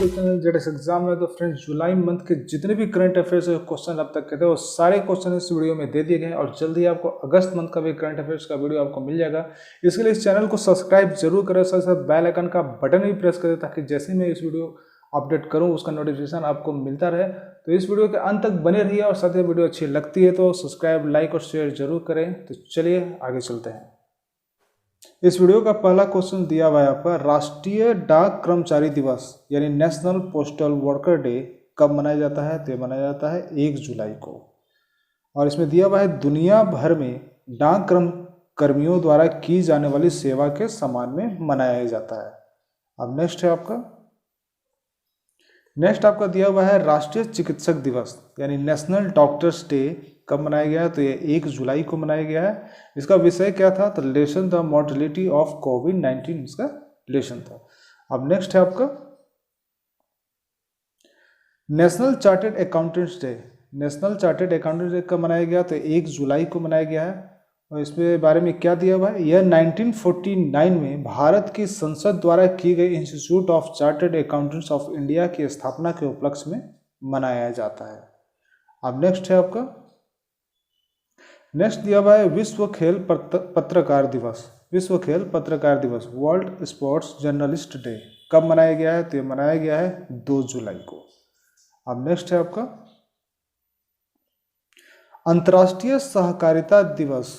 YouTube channel ZS exam में। तो friends, जुलाई month के जितने भी करंट अफेयर्स क्वेश्चन अब तक के थे वो सारे क्वेश्चन इस वीडियो में दे दिए गए हैं और जल्दी ही आपको अगस्त मंथ का भी करंट अफेयर्स का वीडियो आपको मिल जाएगा। इसके लिए इस चैनल को सब्सक्राइब जरूर करें, साथ साथ बेल आइकन का बटन भी प्रेस करें ताकि जैसे ही मैं इस वीडियो अपडेट करूँ उसका नोटिफिकेशन आपको मिलता रहे। तो इस वीडियो के अंत तक बने रहिए और साथ ही वीडियो अच्छी लगती है तो सब्सक्राइब, लाइक और शेयर जरूर करें। तो चलिए आगे चलते हैं। इस वीडियो का पहला क्वेश्चन दिया हुआ है आपका, राष्ट्रीय डाक कर्मचारी दिवस यानी नेशनल पोस्टल वर्कर डे कब मनाया जाता है? तो ये मनाया जाता है 1 जुलाई को। और इसमें दिया हुआ है दुनिया भर में डाक कर्मियों द्वारा की जाने वाली सेवा के सम्मान में मनाया जाता है। अब नेक्स्ट आपका दिया हुआ है राष्ट्रीय चिकित्सक दिवस यानी नेशनल डॉक्टर्स डे कब मनाया गया है? तो ये 1 जुलाई को मनाया गया है। इसका विषय क्या था? तो लेसन द मॉर्टेलिटी ऑफ कोविड-19 इसका लेसन था। अब नेक्स्ट है आपका national chartered accountants day. National chartered accountants day कब मनाया गया? तो 1 जुलाई को मनाया गया है। और इसके बारे में क्या दिया हुआ है? यह 1949 में भारत की संसद द्वारा की गई institute of chartered accountants of India की स्थापना के उपलक्ष्य में मनाया जाता है। अब नेक्स्ट है आपका नेक्स्ट दिया हुआ है विश्व खेल पत्रकार दिवस। विश्व खेल पत्रकार दिवस वर्ल्ड स्पोर्ट्स जर्नलिस्ट डे कब मनाया गया है? तो ये मनाया गया है 2 जुलाई को। अब नेक्स्ट है आपका अंतर्राष्ट्रीय सहकारिता दिवस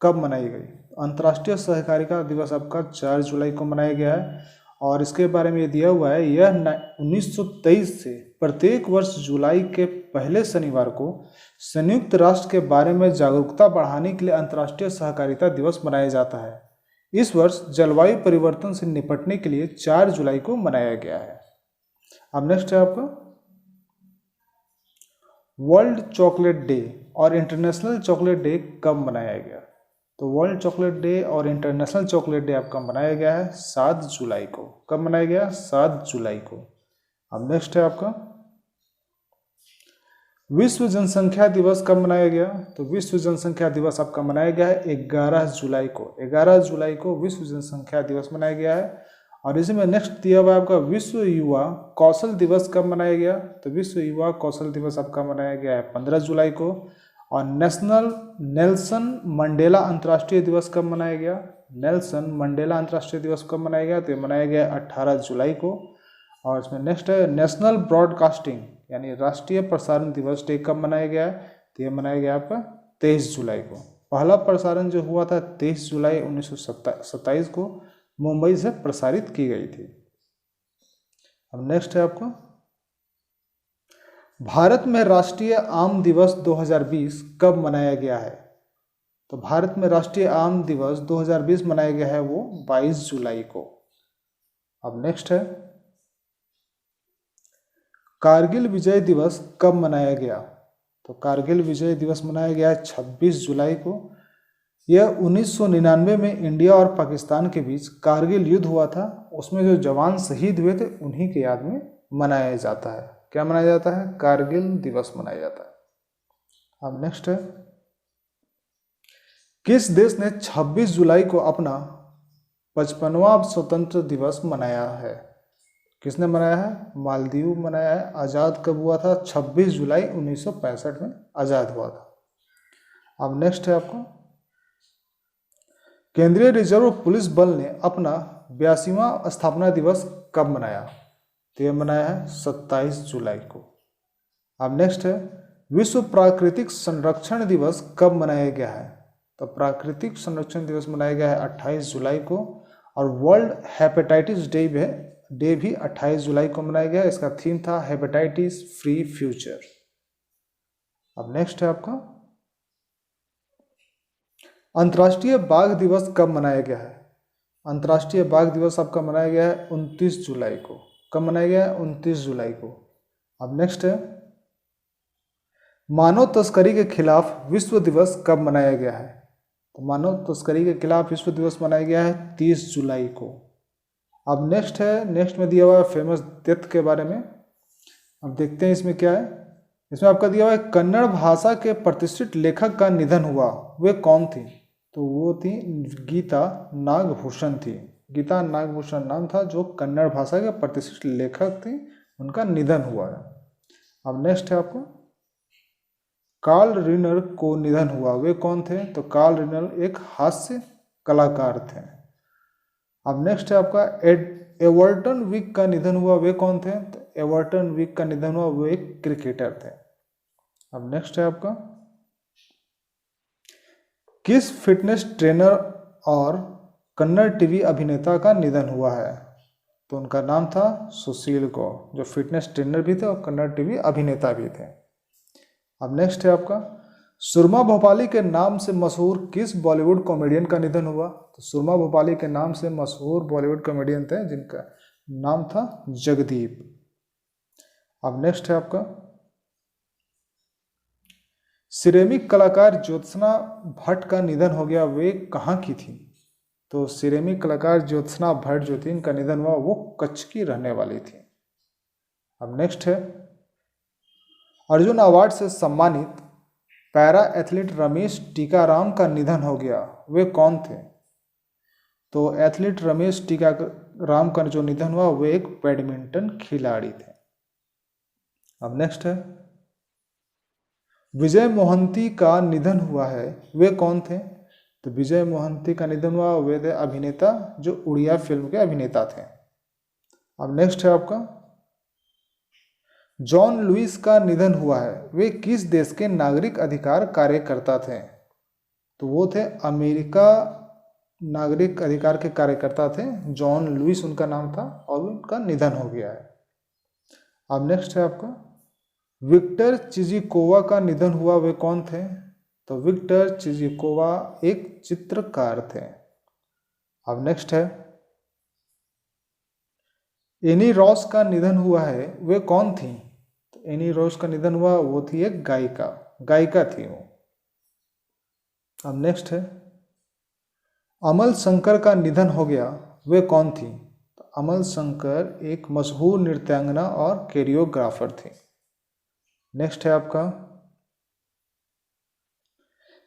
कब मनाई गई? अंतर्राष्ट्रीय सहकारिता दिवस आपका 4 जुलाई को मनाया गया है। और इसके बारे में ये दिया हुआ है, यह 1923 से प्रत्येक वर्ष जुलाई के पहले शनिवार को संयुक्त राष्ट्र के बारे में जागरूकता बढ़ाने के लिए अंतर्राष्ट्रीय सहकारिता दिवस मनाया जाता है। इस वर्ष जलवायु परिवर्तन से निपटने के लिए 4 जुलाई को मनाया गया है। अब नेक्स्ट है आपका वर्ल्ड चॉकलेट डे और इंटरनेशनल चॉकलेट डे कब मनाया गया? तो वर्ल्ड चॉकलेट डे और इंटरनेशनल चॉकलेट डे आपका मनाया गया है 7 जुलाई को। कब मनाया गया? 7 जुलाई को। अब नेक्स्ट है आपका विश्व जनसंख्या दिवस कब मनाया गया? तो विश्व जनसंख्या दिवस आपका मनाया गया है 11 जुलाई को। 11 जुलाई को विश्व जनसंख्या दिवस मनाया गया है। और इसी में नेक्स्ट दिया हुआ है आपका विश्व युवा कौशल दिवस कब मनाया गया? तो विश्व युवा कौशल दिवस आपका मनाया गया है 15 जुलाई को। और नेल्सन मंडेला अंतर्राष्ट्रीय दिवस कब मनाया गया? नेल्सन मंडेला अंतर्राष्ट्रीय दिवस कब मनाया गया? तो ये मनाया गया 18 जुलाई को। और इसमें नेक्स्ट है नेशनल ब्रॉडकास्टिंग यानी राष्ट्रीय प्रसारण दिवस डे कब मनाया गया है? तो ये मनाया गया आपका 23 जुलाई को। पहला प्रसारण जो हुआ था 23 जुलाई 1927 को मुंबई से प्रसारित की गई थी। अब नेक्स्ट है आपको भारत में राष्ट्रीय आम दिवस 2020 कब मनाया गया है? तो भारत में राष्ट्रीय आम दिवस 2020 मनाया गया है वो 22 जुलाई को। अब नेक्स्ट है कारगिल विजय दिवस कब मनाया गया? तो कारगिल विजय दिवस मनाया गया है 26 जुलाई को। यह 1999 में इंडिया और पाकिस्तान के बीच कारगिल युद्ध हुआ था, उसमें जो जवान शहीद हुए थे उन्हीं के याद में मनाया जाता है। क्या मनाया जाता है? कारगिल दिवस मनाया जाता है। अब नेक्स्ट है किस देश ने 26 जुलाई को अपना 55वां स्वतंत्र दिवस मनाया है? किसने मनाया है? मालदीव मनाया है। आज़ाद कब हुआ था? 26 जुलाई 1965 में आज़ाद हुआ था। अब नेक्स्ट है आपको केंद्रीय रिजर्व पुलिस बल ने अपना 82वां स्थापना दिवस कब मनाया? तो यह मनाया है 27 जुलाई को। अब नेक्स्ट है विश्व प्राकृतिक संरक्षण दिवस कब मनाया गया है? तो प्राकृतिक संरक्षण दिवस मनाया गया है 28 जुलाई को। और वर्ल्ड हेपेटाइटिस डे भी 28 जुलाई को मनाया गया। इसका थीम था हेपेटाइटिस फ्री फ्यूचर। अब नेक्स्ट है आपका अंतर्राष्ट्रीय बाघ दिवस कब मनाया गया है? अंतर्राष्ट्रीय बाघ दिवस आपका मनाया गया है 29 जुलाई को। कब मनाया गया है? 29 जुलाई को। अब नेक्स्ट है मानव तस्करी के खिलाफ विश्व दिवस कब मनाया गया है? तो मानव तस्करी के खिलाफ विश्व दिवस मनाया गया है 30 जुलाई को। अब नेक्स्ट में दिया हुआ है फेमस डेथ के बारे में। अब देखते हैं इसमें क्या है। इसमें आपका दिया हुआ है कन्नड़ भाषा के प्रतिष्ठित लेखक का निधन हुआ, वे कौन थी? तो वो थी गीता नागभूषण थी। गीता नागभूषण नाम था जो कन्नड़ भाषा के प्रतिष्ठित लेखक थी उनका निधन हुआ है। अब नेक्स्ट है आपका कार्ल रिनर को निधन हुआ, वे कौन थे? तो कार्ल रिनर एक हास्य कलाकार थे। अब नेक्स्ट है आपका एवर्टन विक का निधन हुआ, वे कौन थे? तो एवर्टन विक का निधन हुआ, वे एक क्रिकेटर थे। अब नेक्स्ट है आपका किस फिटनेस ट्रेनर और कन्नड़ टीवी अभिनेता का निधन हुआ है? तो उनका नाम था सुशील गौर, जो फिटनेस ट्रेनर भी थे और कन्नड़ टीवी अभिनेता भी थे। अब नेक्स्ट है आपका सुरमा भोपाली के नाम से मशहूर किस बॉलीवुड कॉमेडियन का निधन हुआ? तो सुरमा भोपाली के नाम से मशहूर बॉलीवुड कॉमेडियन थे जिनका नाम था जगदीप। अब नेक्स्ट है आपका सिरेमिक कलाकार ज्योत्सना भट्ट का निधन हो गया, वे कहाँ की थी? तो सिरेमिक कलाकार ज्योत्सना भट्ट जो थी, इनका निधन हुआ, वो कच्छ की रहने वाली थी। अब नेक्स्ट है अर्जुन अवार्ड से सम्मानित पैरा एथलीट रमेश टीकाराम का निधन हो गया, वे कौन थे? तो एथलीट रमेश टीकाराम का जो निधन हुआ, वे एक बैडमिंटन खिलाड़ी थे। अब नेक्स्ट है विजय मोहंती का निधन हुआ है, वे कौन थे? तो विजय मोहंती का निधन हुआ, वे थे अभिनेता जो उड़िया फिल्म के अभिनेता थे। अब नेक्स्ट है आपका जॉन लुइस का निधन हुआ है, वे किस देश के नागरिक अधिकार कार्यकर्ता थे? तो वो थे अमेरिका नागरिक अधिकार के कार्यकर्ता थे, जॉन लुइस उनका नाम था और उनका निधन हो गया है। अब नेक्स्ट है आपका विक्टर चिजिकोवा का निधन हुआ, वे कौन थे? तो विक्टर चिजिकोवा एक चित्रकार थे। अब नेक्स्ट है एनी रॉस का निधन हुआ है, वे कौन थी? तो एनी रॉस का निधन हुआ, वो थी एक गायिका थी वो। अब नेक्स्ट है अमल शंकर का निधन हो गया, वे कौन थी? तो अमल शंकर एक मशहूर नृत्यांगना और कोरियोग्राफर थी। नेक्स्ट है आपका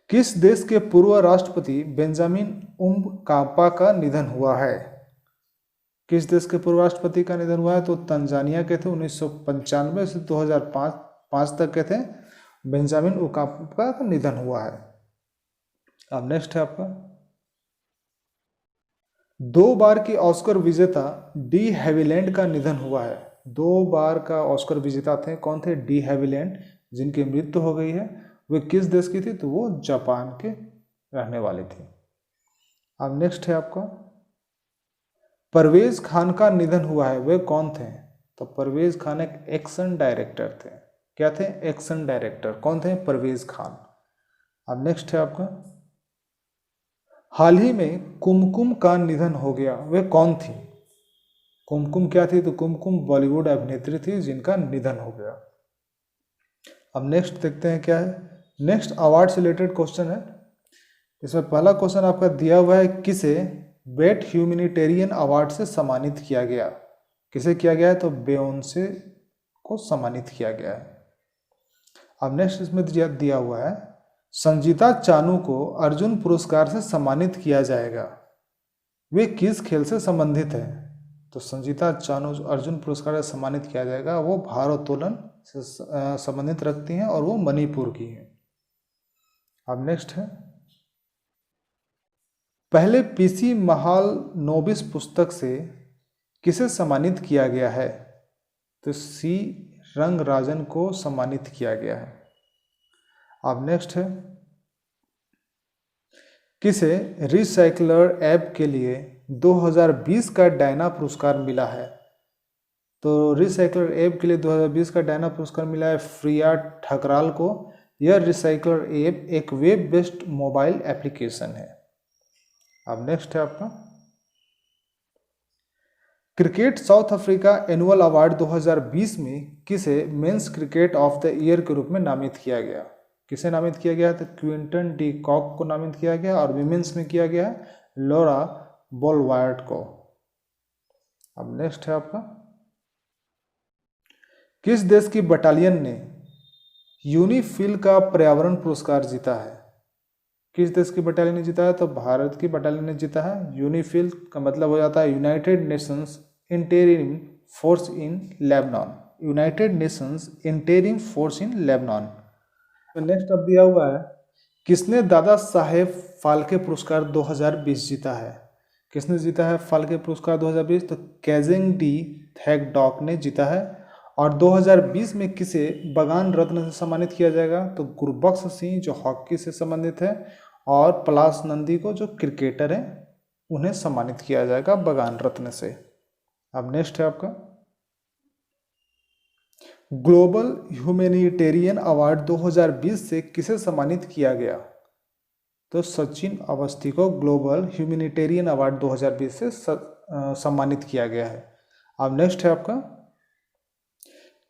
किस देश के पूर्व राष्ट्रपति बेंजामिन उमकापा का निधन हुआ है? किस देश के पूर्व राष्ट्रपति का निधन हुआ है? तो तंजानिया के थे, 1995 से 2005 तक के थे, बेंजामिन उमकापा का निधन हुआ है। अब नेक्स्ट है आपका 2 बार की ऑस्कर विजेता डी हैविलैंड का निधन हुआ है, 2 बार का ऑस्कर विजेता थे, कौन थे? डी हैविलैंड, जिनकी मृत्यु हो गई है, वे किस देश की थी? तो वो जापान के रहने वाली थी। अब नेक्स्ट है आपका परवेज खान का निधन हुआ है, वे कौन थे? तो परवेज खान एक एक्शन डायरेक्टर थे। क्या थे? Action director. कौन थे? परवेज खान। अब नेक्स्ट है आपका हाल ही में कुमकुम का निधन हो गया, वे कौन थी? कुमकुम क्या थी? तो कुमकुम बॉलीवुड अभिनेत्री थी जिनका निधन हो गया। अब नेक्स्ट देखते हैं क्या है। नेक्स्ट अवार्ड से रिलेटेड क्वेश्चन है। इसमें पहला क्वेश्चन आपका दिया हुआ है किसे बेस्ट ह्यूमैनिटेरियन अवार्ड से सम्मानित किया गया? किसे किया गया है? तो बेयोंसे को सम्मानित किया गया है। अब नेक्स्ट इसमें दिया हुआ है संजीता चानू को अर्जुन पुरस्कार से सम्मानित किया जाएगा, वे किस खेल से संबंधित है? तो संजीता चानू अर्जुन पुरस्कार से सम्मानित किया जाएगा, वो भारोत्तोलन से संबंधित रखती हैं और वो मणिपुर की हैं। अब नेक्स्ट है पहले पीसी महालनोबिस पुस्तक से किसे सम्मानित किया गया है? तो सी रंगराजन को सम्मानित किया गया है। अब नेक्स्ट है किसे रिसाइकलर ऐप के लिए 2020 का डायना पुरस्कार मिला है? तो रिसाइकलर ऐप के लिए 2020 का डायना पुरस्कार मिला है फ्रिया ठकराल को। यह रिसाइकलर ऐप एक वेब बेस्ड मोबाइल एप्लीकेशन है। अब नेक्स्ट है आपका cricket south Africa annual award 2020 में किसे men's cricket of the year के रूप में नामित किया गया? किसे नामित किया गया? तो क्विंटन डी कॉक को नामित किया गया और विमेंस में किया गया है लॉरा बोलवार्ड को। अब नेक्स्ट है आपका किस देश की बटालियन ने यूनिफिल का पर्यावरण पुरस्कार जीता है? किस देश की बटालियन ने जीता है? तो भारत की बटालियन ने जीता है। यूनिफिल का मतलब हो जाता है United Nations इंटीरियम force in Lebanon. United Nations interim force in Lebanon. Next अब दिया हुआ है, किसने दादा साहेब फाल्के पुरस्कार 2020 जीता है? किसने जीता है फाल्के पुरस्कार 2020? तो केजिंग डी थैगडॉक ने जीता है। और 2020 में किसे बगान रत्न से सम्मानित किया जाएगा? तो गुरबख्श सिंह जो हॉकी से संबंधित है, और पलाश नंदी को जो क्रिकेटर हैं उन्हें सम्मानित किया जाएगा बगान रत्न से। अब नेक्स्ट है आपका, ग्लोबल ह्यूमैनिटेरियन अवार्ड 2020 से किसे सम्मानित किया गया? तो सचिन अवस्थी को ग्लोबल ह्यूमैनिटेरियन अवार्ड 2020 से सम्मानित किया गया है। अब नेक्स्ट है आपका,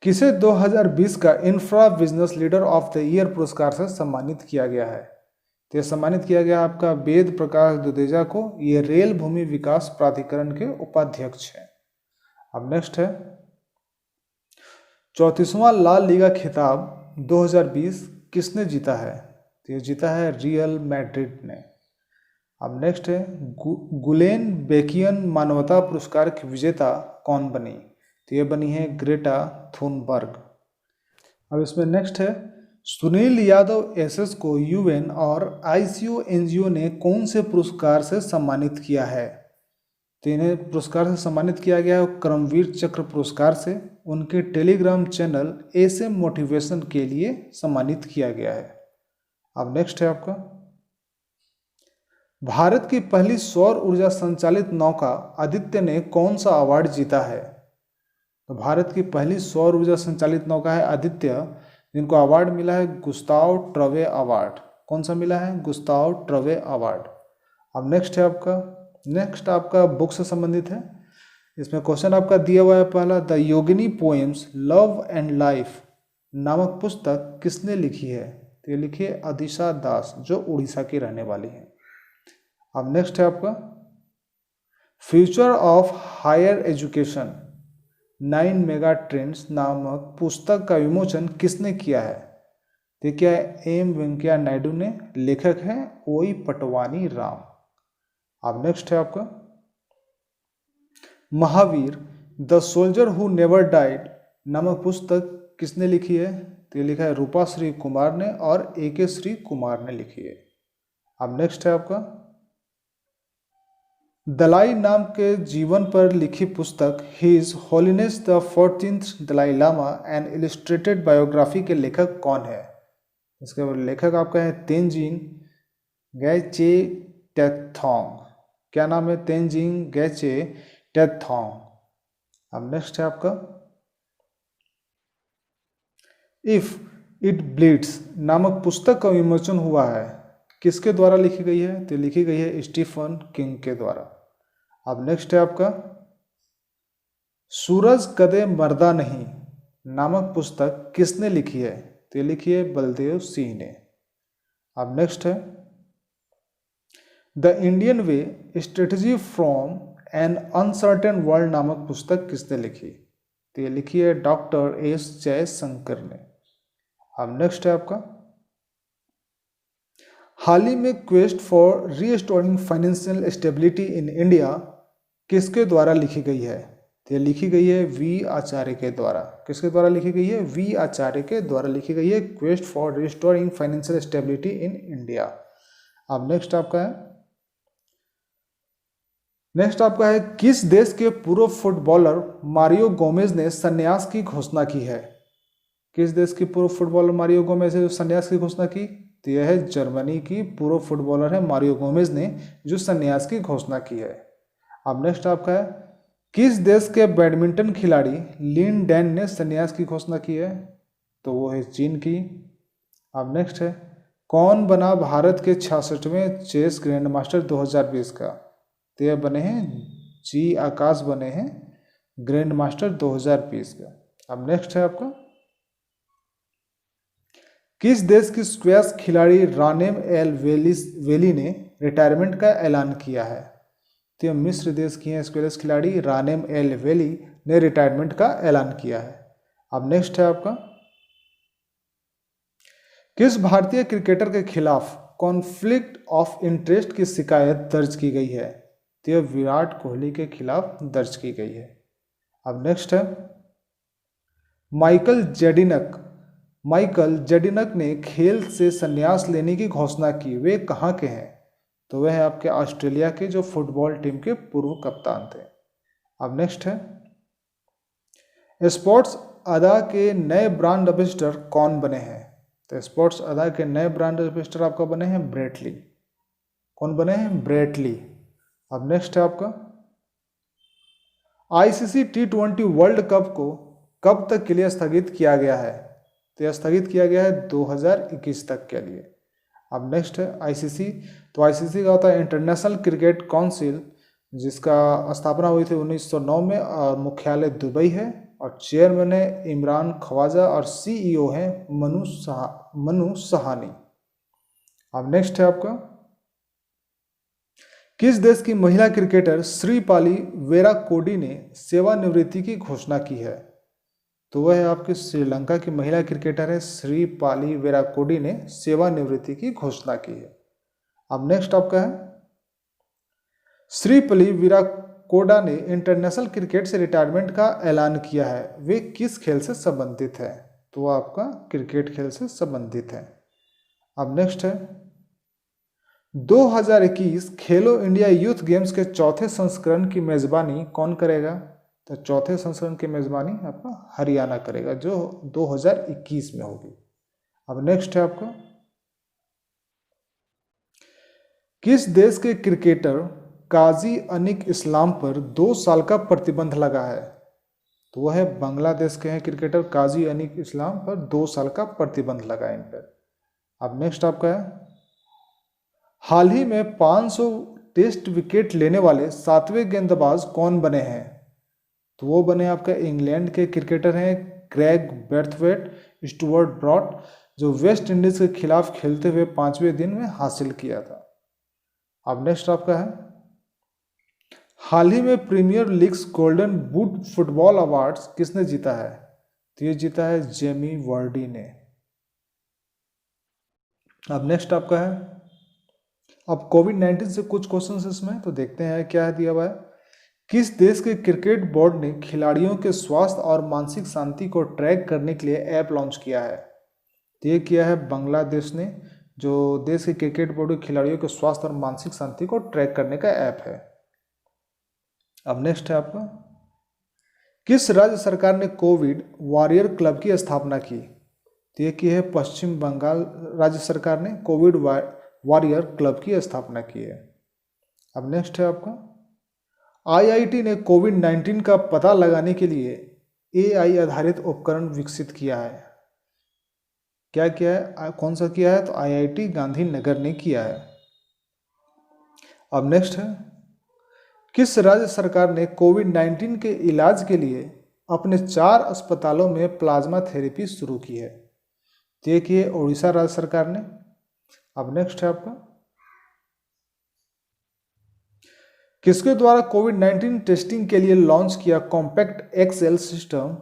किसे 2020 का infra business leader of the year पुरस्कार से सम्मानित किया गया है? तो ये सम्मानित किया गया आपका वेद प्रकाश दुदेजा को। ये रेल भूमि विकास प्राधिकरण के उपाध्यक्ष हैं। अब नेक्स्ट है, 34वां लाल लीगा खिताब 2020 किसने जीता है? तो ये जीता है रियल मैड्रिड ने। अब नेक्स्ट है, गुलेन बेकियन मानवता पुरस्कार की विजेता कौन बनी? तो ये बनी है ग्रेटा थुनबर्ग। अब इसमें नेक्स्ट है, सुनील यादव एसएस को यूएन और आईसीओ एनजीओ ने कौन से पुरस्कार से सम्मानित किया है? तो इन्हें पुरस्कार से सम्मानित किया गया है कर्मवीर चक्र पुरस्कार से। उनके टेलीग्राम चैनल एसएम मोटिवेशन के लिए सम्मानित किया गया है। अब नेक्स्ट है आपका, भारत की पहली सौर ऊर्जा संचालित नौका आदित्य ने कौन सा अवार्ड जीता है? तो भारत की पहली सौर ऊर्जा संचालित नौका है आदित्य, जिनको अवार्ड मिला है गुस्ताव ट्रवे अवार्ड। कौन सा मिला है? Gustave Trouve award. अब नेक्स्ट है आपका, नेक्स्ट आपका बुक से संबंधित है। इसमें क्वेश्चन आपका दिया हुआ है पहला, the Yogini poems love and life नामक पुस्तक किसने लिखी है? तो ये लिखी है अदिशा दास, जो उड़ीसा की रहने वाली है। अब नेक्स्ट है आपका, future of higher education 9 mega trends नामक पुस्तक का विमोचन किसने किया है? देखिए एम वेंकैया नायडू ने, लेखक है ओई पटवानी राम। अब नेक्स्ट है आपका, Mahavir the soldier who never died नामक पुस्तक किसने लिखी है? तो ये लिखा है रूपा श्री कुमार ने और AK श्री कुमार ने लिखी है। अब नेक्स्ट है आपका, दलाई नाम के जीवन पर लिखी पुस्तक his holiness the 14th Dalai Lama and illustrated biography के लेखक कौन है? इसके लेखक आपका है तेंजिन गैचे टेथोंग। क्या नाम है? तेंजिन गैचे टेथोंग। अब नेक्स्ट है आपका, इफ इट ब्लीड्स नामक पुस्तक का विमोचन हुआ है, किसके द्वारा लिखी गई है? तो लिखी गई है स्टीफन किंग के द्वारा। अब नेक्स्ट है आपका, सूरज कदे मर्दा नहीं नामक पुस्तक किसने लिखी है? तो ये लिखी है बलदेव सिंह ने। अब नेक्स्ट है, the Indian way strategy from N uncertain world नामक पुस्तक किसने लिखी? तो ये लिखी है डॉक्टर S जयशंकर ने। अब नेक्स्ट है आपका, हाल ही में quest for restoring financial stability in India किसके द्वारा लिखी गई है? तो ये लिखी गई है V आचार्य के द्वारा। किसके द्वारा लिखी गई है? V आचार्य के द्वारा लिखी गई है quest for restoring financial stability in India. अब नेक्स्ट आपका है किस देश के पूर्व फुटबॉलर मारियो गोमेज ने संन्यास की घोषणा की है? किस देश की पूर्व फुटबॉलर मारियो गोमेज ने संन्यास की घोषणा की? तो यह है जर्मनी की पूर्व फुटबॉलर है मारियो गोमेज ने जो संन्यास की घोषणा की है। अब नेक्स्ट आपका है किस देश के बैडमिंटन खिलाड़ी लिन डैन ने संन्यास की घोषणा की है? तो वो है चीन की। अब नेक्स्ट है कौन बना भारत के 66वें चेस ग्रैंड मास्टर 2020 का? तो यह बने हैं जी आकाश बने हैं ग्रैंड मास्टर 2020 का। अब नेक्स्ट है आपका किस देश की स्क्वैश खिलाड़ी रानेम एल वेली ने रिटायरमेंट का ऐलान किया है? तो मिस्र देश की हैं स्क्वैश खिलाड़ी रानेम एल वेली ने रिटायरमेंट का ऐलान किया है। अब नेक्स्ट है आपका किस भारतीय क्रिकेटर के खिलाफ कॉन्फ्लिक्ट ऑफ इंटरेस्ट की शिकायत दर्ज की गई है? तो यह विराट कोहली के खिलाफ दर्ज की गई है। अब नेक्स्ट है माइकल जेडिनक ने खेल से संन्यास लेने की घोषणा की। वे कहाँ के हैं? तो वह है आपके ऑस्ट्रेलिया के, जो फुटबॉल टीम के पूर्व कप्तान थे। अब नेक्स्ट है, स्पोर्ट्स अदा के नए ब्रांड एम्बेसडर कौन बने हैं? तो स्पोर्ट्स अदा के नए ब्रांड एम्बेसडर आपका बने हैं ब्रेटली। कौन बने हैं? ब्रेटली। अब नेक्स्ट है आपका, आईसीसी T20 वर्ल्ड कप को कब तक के लिए स्थगित किया गया है? तो यह स्थगित किया गया है 2021 तक के लिए। अब नेक्स्ट है आईसीसी। तो आईसीसी का होता है इंटरनेशनल क्रिकेट काउंसिल, जिसका स्थापना हुई थी 1909 में और मुख्यालय दुबई है, और चेयरमैन है इमरान ख्वाजा और सीईओ है मनु सहानी। अब नेक्स्ट है आपका, किस देश की महिला क्रिकेटर श्रीपाली वेराकोडी ने सेवानिवृत्ति की घोषणा की है? तो वह है आपके श्रीलंका की महिला क्रिकेटर है श्रीपाली वेराकोडी ने सेवानिवृत्ति की घोषणा की है। अब नेक्स्ट आपका है, श्रीपाली वेराकोडा ने इंटरनेशनल क्रिकेट से रिटायरमेंट का ऐलान किया है। वे किस खेल से संबंधित है? तो वह आपका क्रिकेट खेल से संबंधित है। अब नेक्स्ट है, 2021 खेलो इंडिया यूथ गेम्स के चौथे संस्करण की मेजबानी कौन करेगा? तो चौथे संस्करण की मेजबानी आपका हरियाणा करेगा, जो 2021 में होगी। अब नेक्स्ट है आपका, किस देश के क्रिकेटर काजी अनिक इस्लाम पर 2 साल का प्रतिबंध लगा है? तो वह है बांग्लादेश के हैं क्रिकेटर काजी अनिक इस्लाम पर 2 साल का प्रतिबंध लगा है इन पर। अब नेक्स्ट आपका है, हाल ही में 500 टेस्ट विकेट लेने वाले 7वें गेंदबाज कौन बने हैं? तो वो बने आपका इंग्लैंड के क्रिकेटर हैं क्रेग ब्रैथवेट स्टुअर्ट ब्रॉड, जो वेस्ट इंडीज के खिलाफ खेलते हुए 5वें दिन में हासिल किया था। अब नेक्स्ट आपका है, हाल ही में premier leagues golden boot football awards किसने जीता है? तो ये जीता है जेमी वर्डी ने। अब नेक्स्ट आपका है, अब कोविड-19 से कुछ क्वेश्चन इसमें तो देखते हैं क्या है दिया हुआ है। किस देश के क्रिकेट बोर्ड ने खिलाड़ियों के स्वास्थ्य और मानसिक शांति को ट्रैक करने के लिए ऐप लॉन्च किया है? तो ये किया है बांग्लादेश ने, जो देश के क्रिकेट बोर्ड के खिलाड़ियों के स्वास्थ्य और मानसिक शांति को ट्रैक करने का ऐप है। अब नेक्स्ट है आपका, किस राज्य सरकार ने कोविड वॉरियर क्लब की स्थापना की? तो ये की है पश्चिम बंगाल राज्य सरकार ने कोविड वॉरियर क्लब की स्थापना की है। अब नेक्स्ट है आपका, आईआईटी ने कोविड-19 का पता लगाने के लिए एआई आधारित उपकरण विकसित किया है। क्या किया है? कौन सा किया है? तो आईआईटी गांधीनगर ने किया है। अब नेक्स्ट है, किस राज्य सरकार ने कोविड-19 के इलाज के लिए अपने 4 अस्पतालों में प्लाज्मा थेरेपी शुरू की है? तो ये की है उड़ीसा राज्य सरकार ने। अब नेक्स्ट है आपका, किसके द्वारा कोविड-19 टेस्टिंग के लिए लॉन्च किया कॉम्पैक्ट एक्सएल सिस्टम?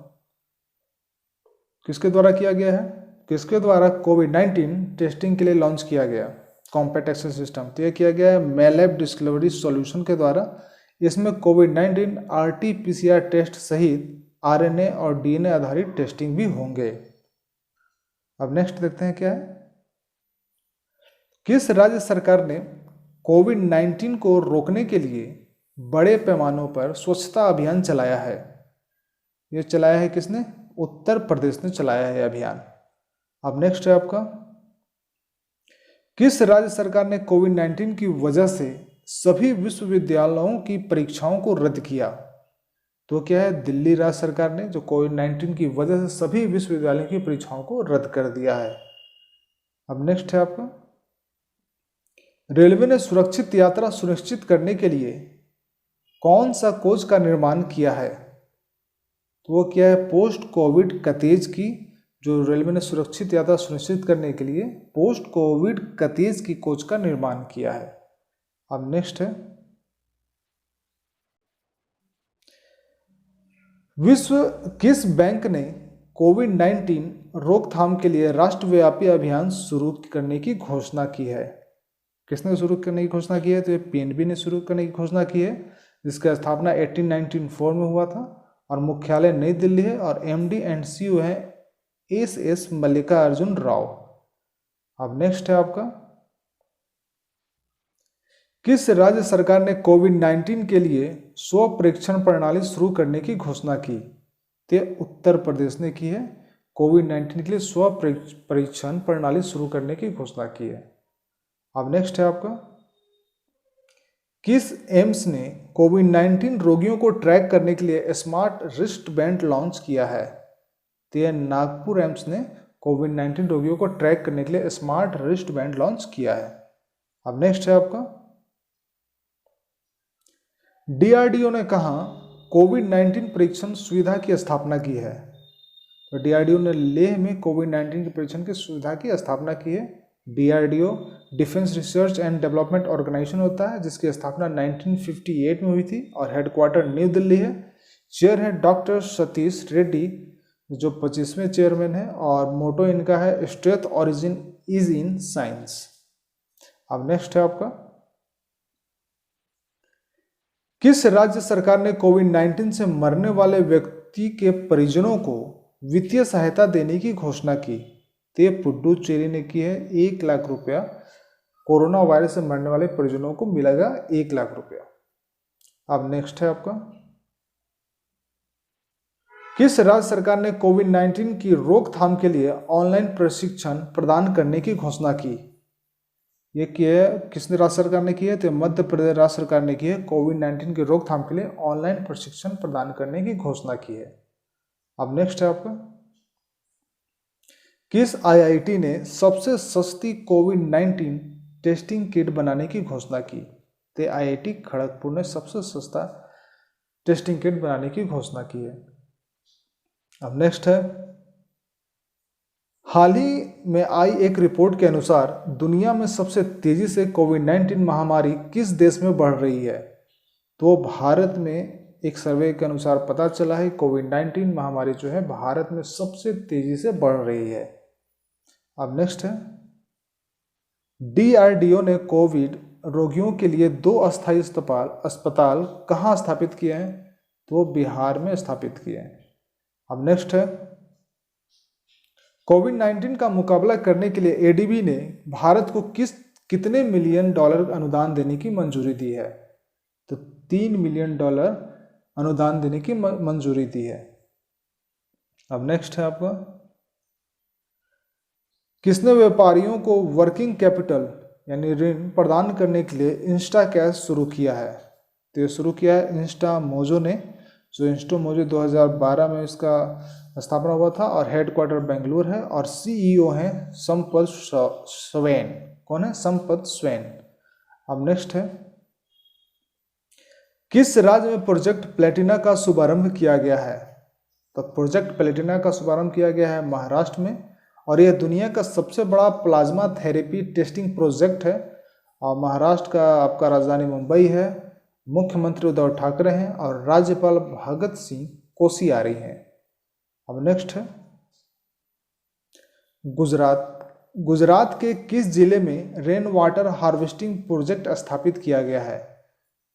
किसके द्वारा किया गया है? किसके द्वारा कोविड-19 टेस्टिंग के लिए लॉन्च किया गया कॉम्पैक्ट एक्सएल सिस्टम? तो यह किया गया है मैलैब डिस्कवरी सॉल्यूशन के द्वारा। इसमें कोविड-19 RT-PCR टेस्ट सहित RNA और DNA आधारित टेस्टिंग भी होंगे। अब नेक्स्ट देखते हैं क्या है, किस राज्य सरकार ने कोविड-19 को रोकने के लिए बड़े पैमानों पर स्वच्छता अभियान चलाया है? ये चलाया है किसने? उत्तर प्रदेश ने चलाया है अभियान। अब नेक्स्ट है आपका, किस राज्य सरकार ने कोविड-19 की वजह से सभी विश्वविद्यालयों की परीक्षाओं को रद्द किया? तो क्या है? दिल्ली राज्य सरकार ने, जो कोविड-19 की वजह से सभी विश्वविद्यालयों की परीक्षाओं को रद्द कर दिया है। अब नेक्स्ट है आपका, रेलवे ने सुरक्षित यात्रा सुनिश्चित करने के लिए कौन सा कोच का निर्माण किया है? तो वो क्या है? पोस्ट कोविड कतेज की, जो रेलवे ने सुरक्षित यात्रा सुनिश्चित करने के लिए पोस्ट कोविड कतेज की कोच का निर्माण किया है। अब नेक्स्ट है, विश्व किस बैंक ने कोविड-19 रोकथाम के लिए राष्ट्रव्यापी अभियान शुरू करने की घोषणा की है? किसने शुरू करने की घोषणा की है? तो ये PNB ने शुरू करने की घोषणा की है, जिसका स्थापना 1894 में हुआ था और मुख्यालय नई दिल्ली है और MD एंड CEO है SS मल्लिकार्जुन राव। अब नेक्स्ट है आपका, किस राज्य सरकार ने कोविड-19 के लिए स्व परीक्षण प्रणाली शुरू करने की घोषणा की? तो उत्तर प्रदेश ने की है। कोविड-19 के लिए स्व परीक्षण प्रणाली शुरू करने की घोषणा की है। अब नेक्स्ट है आपका, किस एम्स ने कोविड-19 रोगियों को ट्रैक करने के लिए स्मार्ट रिस्ट बैंड लॉन्च किया है? तो यह नागपुर एम्स ने कोविड-19 रोगियों को ट्रैक करने के लिए स्मार्ट रिस्ट बैंड लॉन्च किया है। अब नेक्स्ट है आपका, DRDO ने कहा कोविड-19 परीक्षण सुविधा की स्थापना की है? तो DRDO ने लेह में कोविड-19 के परीक्षण की सुविधा की स्थापना की है। DRDO defence research and development organisation होता है, जिसकी स्थापना 1958 में हुई थी और हेडक्वार्टर न्यू दिल्ली है। चेयर है डॉक्टर सतीश रेड्डी, जो 25वें चेयरमैन है, और मोटो इनका है strength origin is in science. अब नेक्स्ट है आपका, किस राज्य सरकार ने कोविड-19 से मरने वाले व्यक्ति के परिजनों को वित्तीय सहायता देने की घोषणा की? तो पुडुचेरी ने की है। 1 लाख रुपया कोरोना वायरस से मरने वाले परिजनों को मिलेगा, 1 लाख रुपया। अब नेक्स्ट है आपका, किस राज्य सरकार ने कोविड-19 की रोकथाम के लिए ऑनलाइन प्रशिक्षण प्रदान करने की घोषणा की? ये की है, किसने राज्य सरकार ने की है? तो मध्य प्रदेश राज्य सरकार ने की है। कोविड-19 की रोकथाम के लिए ऑनलाइन प्रशिक्षण प्रदान करने की घोषणा की है। अब नेक्स्ट है आपका, किस IIT ने सबसे सस्ती कोविड-19 टेस्टिंग किट बनाने की घोषणा की? तो IIT खड़गपुर ने सबसे सस्ता टेस्टिंग किट बनाने की घोषणा की है। अब नेक्स्ट है, हाल ही में आई एक रिपोर्ट के अनुसार दुनिया में सबसे तेजी से कोविड-19 महामारी किस देश में बढ़ रही है? तो भारत में एक सर्वे के अनुसार पता चला है कोविड-19 महामारी जो है भारत में सबसे तेजी से बढ़ रही है। अब नेक्स्ट है, DRDO ने कोविड रोगियों के लिए 2 अस्थायी अस्पताल कहाँ स्थापित किए हैं? तो बिहार में स्थापित किए हैं। अब नेक्स्ट है, कोविड-19 का मुकाबला करने के लिए ADB ने भारत को कितने मिलियन डॉलर अनुदान देने की मंजूरी दी है? तो $3 मिलियन अनुदान देने की मंजूरी दी है। अब नेक्स्ट है आपका, किसने व्यापारियों को वर्किंग कैपिटल यानी ऋण प्रदान करने के लिए इंस्टा कैश शुरू किया है? तो ये शुरू किया है इंस्टामोजो ने, जो इंस्टामोजो 2012 में इसका स्थापना हुआ था और हेडक्वार्टर बेंगलुरु है और CEO हैं संपत स्वेन। कौन है? संपत स्वेन। अब नेक्स्ट है, किस राज्य में प्रोजेक्ट प्लेटिना का शुभारंभ किया गया है? तो प्रोजेक्ट प्लेटिना का शुभारंभ किया गया है महाराष्ट्र में और यह दुनिया का सबसे बड़ा प्लाज्मा थेरेपी टेस्टिंग प्रोजेक्ट है। और महाराष्ट्र का आपका राजधानी मुंबई है, मुख्यमंत्री उद्धव ठाकरे हैं और राज्यपाल भगत सिंह कोश्यारी हैं। अब नेक्स्ट है, गुजरात के किस जिले में रेन वाटर हार्वेस्टिंग प्रोजेक्ट स्थापित किया गया है?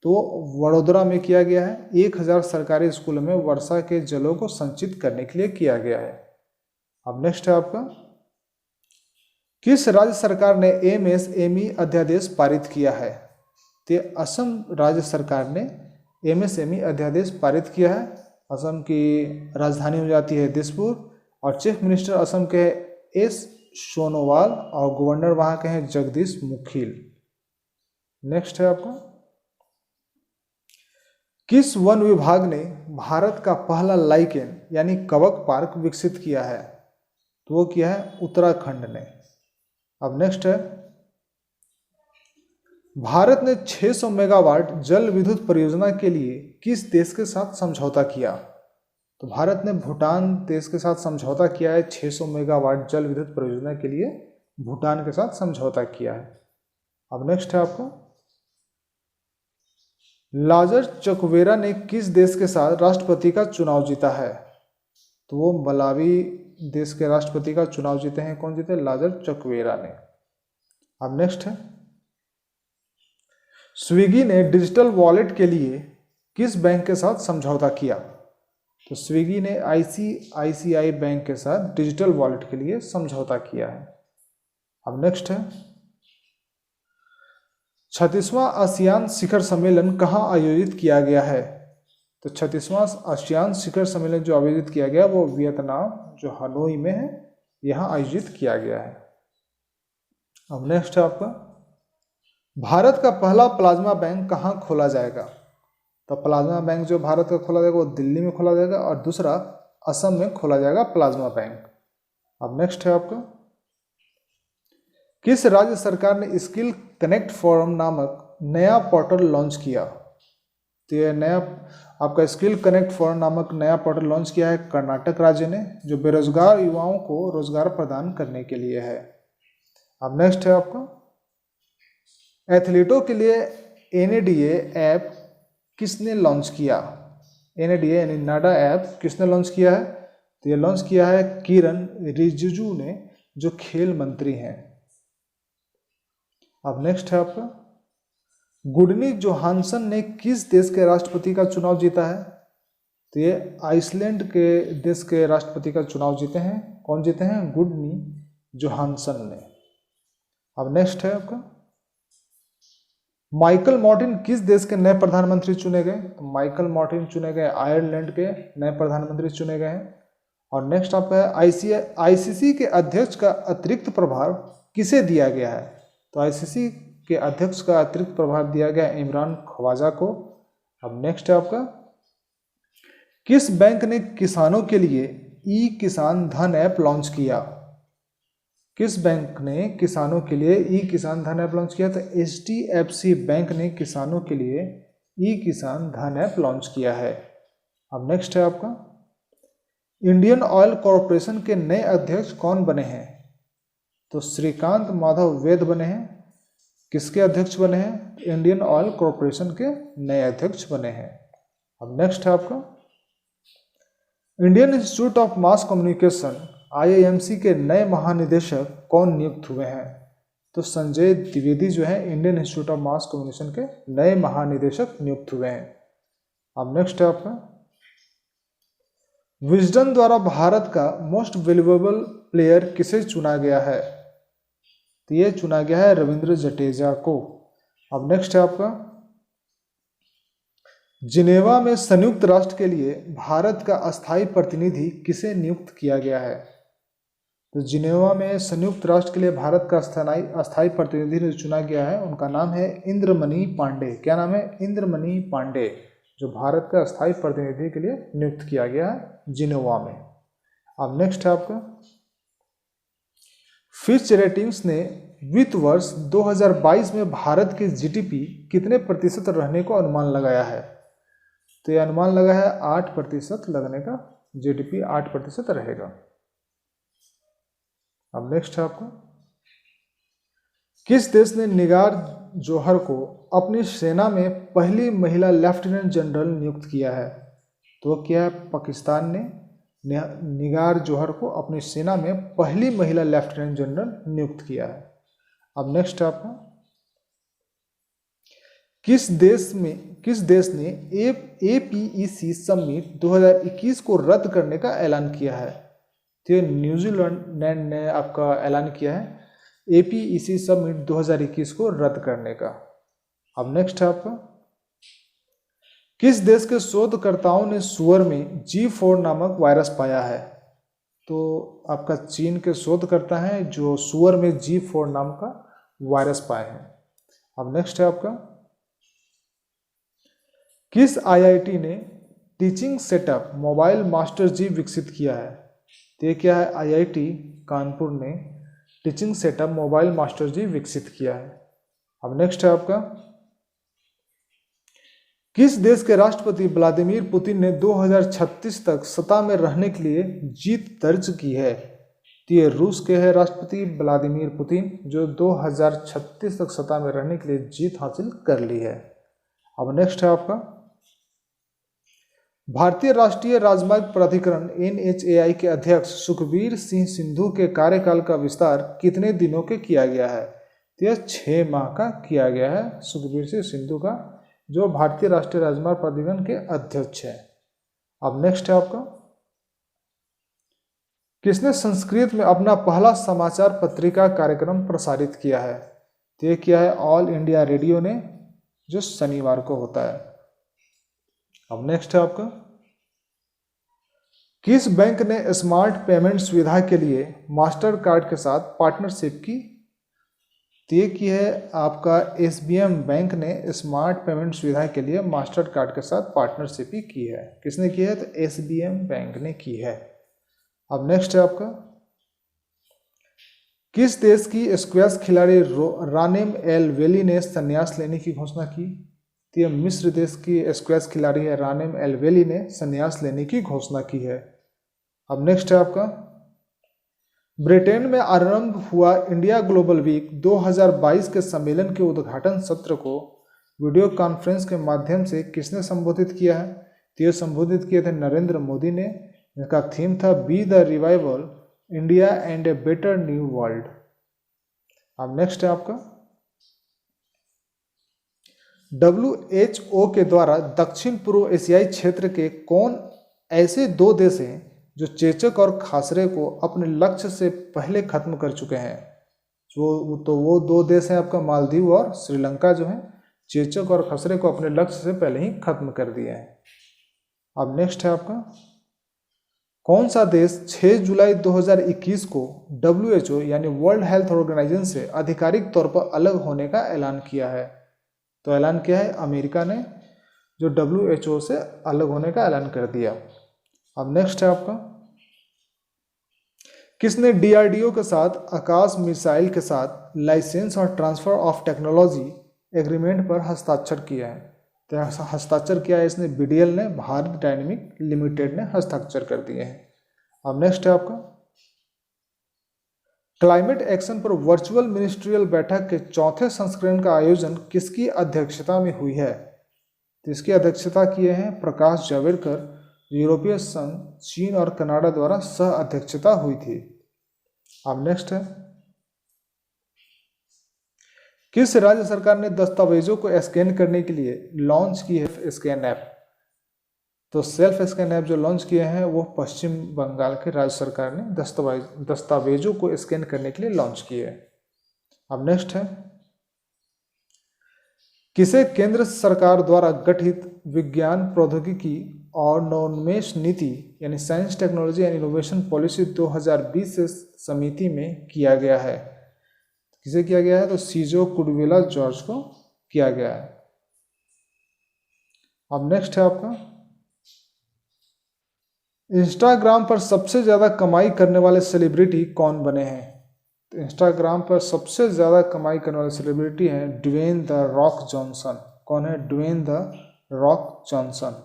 तो वडोदरा में किया गया है। 1000 सरकारी स्कूलों में वर्षा के जलों को संचित करने के लिए किया गया है। अब नेक्स्ट है आपका, किस राज्य सरकार ने MSME अध्यादेश पारित किया है? तो असम राज्य सरकार ने MSME अध्यादेश पारित किया है। असम की राजधानी हो जाती है दिसपुर और चीफ मिनिस्टर असम के S सोनोवाल और गवर्नर वहां के हैं जगदीश मुखिल। नेक्स्ट है आपका, किस वन विभाग ने भारत का पहला लाइकेन यानी कवक पार्क विकसित किया है? तो वो किया है उत्तराखंड ने। अब नेक्स्ट है, भारत ने 600 मेगावाट जल विद्युत परियोजना के लिए किस देश के साथ समझौता किया? तो भारत ने भूटान देश के साथ समझौता किया है। 600 मेगावाट जल विद्युत परियोजना के लिए भूटान के साथ समझौता किया है। अब नेक्स्ट है आपका, लाजर चकवेरा ने किस देश के साथ राष्ट्रपति का चुनाव जीता है? तो वो मलावी देश के राष्ट्रपति का चुनाव जीते हैं। कौन जीते? लाजर चकवेरा ने। अब नेक्स्ट है, स्विगी ने डिजिटल वॉलेट के लिए किस बैंक के साथ समझौता किया? तो स्विगी ने आईसीआईसीआई बैंक के साथ डिजिटल वॉलेट के लिए समझौता किया है। अब नेक्स्ट है 36वां आसियान शिखर सम्मेलन कहाँ आयोजित किया गया है? तो 36वां आसियान शिखर सम्मेलन जो आयोजित किया गया वो वियतनाम जो हनोई में है, यहाँ आयोजित किया गया है। अब नेक्स्ट है आपका भारत का पहला प्लाज्मा बैंक कहाँ खोला जाएगा? तो प्लाज्मा बैंक जो भारत का खोला जाएगा वो दिल्ली में खोला जाएगा और दूसरा असम में खोला जाएगा प्लाज्मा बैंक। अब नेक्स्ट है आपका किस राज्य सरकार ने स्किल कनेक्ट फोरम नामक नया पोर्टल लॉन्च किया? तो ये नया आपका स्किल कनेक्ट फोरम नामक नया पोर्टल लॉन्च किया है कर्नाटक राज्य ने, जो बेरोजगार युवाओं को रोजगार प्रदान करने के लिए है। अब नेक्स्ट है आपका एथलीटों के लिए NADA ऐप किसने लॉन्च किया? NADA यानी नाडा ऐप किसने लॉन्च किया है? तो ये लॉन्च किया है किरण रिजिजू ने, जो खेल मंत्री हैं। अब नेक्स्ट है आपका गुडनी जोहानसन ने किस देश के राष्ट्रपति का चुनाव जीता है? तो ये आइसलैंड के देश के राष्ट्रपति का चुनाव जीते हैं। कौन जीते हैं? गुडनी जोहानसन ने। अब नेक्स्ट है आपका माइकल मॉर्टिन किस देश के नए प्रधानमंत्री चुने गए? तो माइकल मॉर्टिन चुने गए आयरलैंड के नए प्रधानमंत्री चुने गए हैं। और नेक्स्ट आपका ICC के अध्यक्ष का अतिरिक्त प्रभार किसे दिया गया है? तो ICC के अध्यक्ष का अतिरिक्त प्रभार दिया गया इमरान ख्वाजा को। अब नेक्स्ट है आपका किस बैंक ने किसानों के लिए ई किसान धन ऐप लॉन्च किया? किस बैंक ने किसानों के लिए ई किसान धन ऐप लॉन्च किया? तो HDFC बैंक ने किसानों के लिए ई किसान धन ऐप लॉन्च किया है। अब नेक्स्ट है आपका इंडियन ऑयल कॉरपोरेशन के नए अध्यक्ष कौन बने हैं? तो श्रीकांत माधव वेद बने हैं। किसके अध्यक्ष बने हैं? इंडियन ऑयल कॉरपोरेशन के नए अध्यक्ष बने हैं। अब नेक्स्ट है आपका Indian institute of mass communication IIMC के नए महानिदेशक कौन नियुक्त हुए हैं? तो संजय द्विवेदी जो है Indian institute of mass communication के नए महानिदेशक नियुक्त हुए हैं। अब नेक्स्ट है आपका विजडन द्वारा भारत का मोस्ट वैल्यूएबल प्लेयर किसे चुना गया है? तो ये चुना गया है रविंद्र जडेजा को। अब नेक्स्ट है आपका जिनेवा में संयुक्त राष्ट्र के लिए भारत का अस्थायी प्रतिनिधि किसे नियुक्त किया गया है? तो जिनेवा में संयुक्त राष्ट्र के लिए भारत का अस्थायी प्रतिनिधि चुना गया है, उनका नाम है इंद्रमणि पांडे। क्या नाम है? इंद्रमणि पांडे, जो भारत का अस्थायी प्रतिनिधि के लिए नियुक्त किया गया है जिनेवा में। अब नेक्स्ट है आपका फिच रेटिंग्स ने वित्त वर्ष 2022 में भारत के GDP कितने प्रतिशत रहने को अनुमान लगाया है? तो यह अनुमान लगा है 8% लगने का, GDP 8% रहेगा। अब नेक्स्ट है आपका किस देश ने निगार जौहर को अपनी सेना में पहली महिला लेफ्टिनेंट जनरल नियुक्त किया है? तो क्या है? पाकिस्तान ने निगार जौहर को अपनी सेना में पहली महिला लेफ्टिनेंट जनरल नियुक्त किया है। अब नेक्स्ट है आपका किस देश ने APEC समिट 2021 को रद्द करने का ऐलान किया है? तो न्यूजीलैंड ने आपका ऐलान किया है APEC समिट 2021 को रद्द करने का। अब नेक्स्ट है आपका किस देश के शोधकर्ताओं ने सुअर में G4 नामक वायरस पाया है? तो आपका चीन के शोधकर्ता हैं जो सुअर में G4 नाम का वायरस पाए हैं। अब नेक्स्ट है आपका किस IIT ने टीचिंग सेटअप मोबाइल मास्टर जी विकसित किया है? तो ये क्या है? IIT कानपुर ने टीचिंग सेटअप मोबाइल मास्टर जी विकसित किया है। अब नेक्स्ट है आपका किस देश के राष्ट्रपति व्लादिमीर पुतिन ने 2036 तक सत्ता में रहने के लिए जीत दर्ज की है? तो ये रूस के है राष्ट्रपति व्लादिमीर पुतिन, जो 2036 तक सत्ता में रहने के लिए जीत हासिल कर ली है। अब नेक्स्ट है आपका भारतीय राष्ट्रीय राजमार्ग प्राधिकरण NHAI के अध्यक्ष सुखबीर सिंह सिंधु के कार्यकाल का विस्तार कितने दिनों के किया गया है? तो यह 6 माह का किया गया है सुखबीर सिंह सिंधु का, जो भारतीय राष्ट्रीय राजमार्ग प्राधिकरण के अध्यक्ष हैं। अब नेक्स्ट है आपका, किसने संस्कृत में अपना पहला समाचार पत्रिका कार्यक्रम प्रसारित किया है? तो ये किया है ऑल इंडिया रेडियो ने, जो शनिवार को होता है। अब नेक्स्ट है आपका, किस बैंक ने स्मार्ट पेमेंट सुविधा के लिए मास्टर कार्ड के साथ पार्टनरशिप की? तो ये की है आपका SBM बैंक ने स्मार्ट पेमेंट सुविधा के लिए मास्टर कार्ड के साथ पार्टनरशिप ही की है। किसने की है? तो SBM बैंक ने की है। अब नेक्स्ट है आपका, किस देश की स्क्वैश खिलाड़ी रानिम एल वेली ने संन्यास लेने की घोषणा की? तो ये मिस्र देश की स्क्वैश खिलाड़ी है रानिम एल वेली ने संन्यास लेने की घोषणा की है। अब नेक्स्ट है आपका, ब्रिटेन में आरंभ हुआ इंडिया ग्लोबल वीक 2022 के सम्मेलन के उद्घाटन सत्र को वीडियो कॉन्फ्रेंस के माध्यम से किसने संबोधित किया है? तो ये संबोधित किए थे नरेंद्र मोदी ने। इनका थीम था be the revival India and a better new world. अब नेक्स्ट है आपका, WHO के द्वारा दक्षिण पूर्व एशियाई क्षेत्र के कौन ऐसे 2 देश हैं जो चेचक और खासरे को अपने लक्ष्य से पहले खत्म कर चुके हैं? वो 2 देश हैं आपका मालदीव और श्रीलंका, जो है चेचक और खसरे को अपने लक्ष्य से पहले ही खत्म कर दिए हैं। अब नेक्स्ट है आपका, कौन सा देश 6 जुलाई 2021 को WHO यानी वर्ल्ड हेल्थ ऑर्गेनाइजेशन से आधिकारिक तौर पर अलग होने का ऐलान किया है? तो ऐलान किया है अमेरिका ने, जो WHO से अलग होने का ऐलान कर दिया। अब नेक्स्ट है आपका, किसने DRDO के साथ आकाश मिसाइल के साथ लाइसेंस और ट्रांसफर ऑफ टेक्नोलॉजी एग्रीमेंट पर हस्ताक्षर किया है? तो हस्ताक्षर किया है इसने BDL ने, भारत डायनेमिक लिमिटेड ने हस्ताक्षर कर दिए हैं। अब नेक्स्ट है आपका, क्लाइमेट एक्शन पर वर्चुअल मिनिस्ट्रियल बैठक के 4थे संस्करण का आयोजन किसकी अध्यक्षता में हुई है? तो इसकी अध्यक्षता किए हैं प्रकाश जावड़ेकर। यूरोपीय संघ, चीन और कनाडा द्वारा सह अध्यक्षता हुई थी। अब नेक्स्ट है, किस राज्य सरकार ने दस्तावेजों को स्कैन करने के लिए लॉन्च की है स्कैन ऐप? तो सेल्फ स्कैन ऐप जो लॉन्च किए हैं वो पश्चिम बंगाल के राज्य सरकार ने दस्तावेजों को स्कैन करने के लिए लॉन्च किए हैं। अब नेक्स्ट है, किसे केंद्र सरकार द्वारा गठित विज्ञान प्रौद्योगिकी और नवोन्मेष नीति यानी science technology and innovation policy 2020 से समिति में किया गया है? किसे किया गया है? तो सीजो कुडविला जॉर्ज को किया गया है। अब नेक्स्ट है आपका, इंस्टाग्राम पर सबसे ज्यादा कमाई करने वाले सेलिब्रिटी कौन बने हैं? तो इंस्टाग्राम पर सबसे ज्यादा कमाई करने वाले सेलिब्रिटी हैं ड्वेन द रॉक जॉनसन। कौन है? Dwayne the Rock Johnson.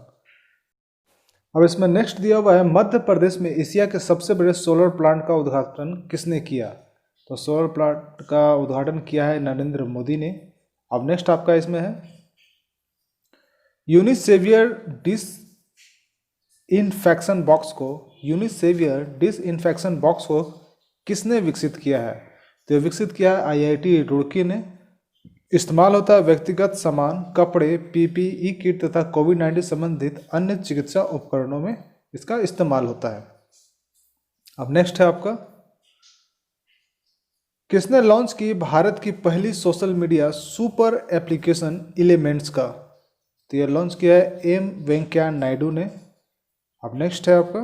अब इसमें नेक्स्ट दिया हुआ है, मध्य प्रदेश में एशिया के सबसे बड़े सोलर प्लांट का उद्घाटन किसने किया? तो सोलर प्लांट का उद्घाटन किया है नरेंद्र मोदी ने। अब नेक्स्ट आपका इसमें है, यूनिसेवियर डिसइंफेक्शन बॉक्स को किसने विकसित किया है? तो विकसित किया है IIT रुड़की ने। इस्तेमाल होता है व्यक्तिगत सामान, कपड़े, PPE किट तथा कोविड-19 संबंधित अन्य चिकित्सा उपकरणों में इसका इस्तेमाल होता है। अब नेक्स्ट है आपका, किसने लॉन्च की भारत की पहली social media super application elements का? तो यह लॉन्च किया है M वेंकैया नायडू ने। अब नेक्स्ट है आपका,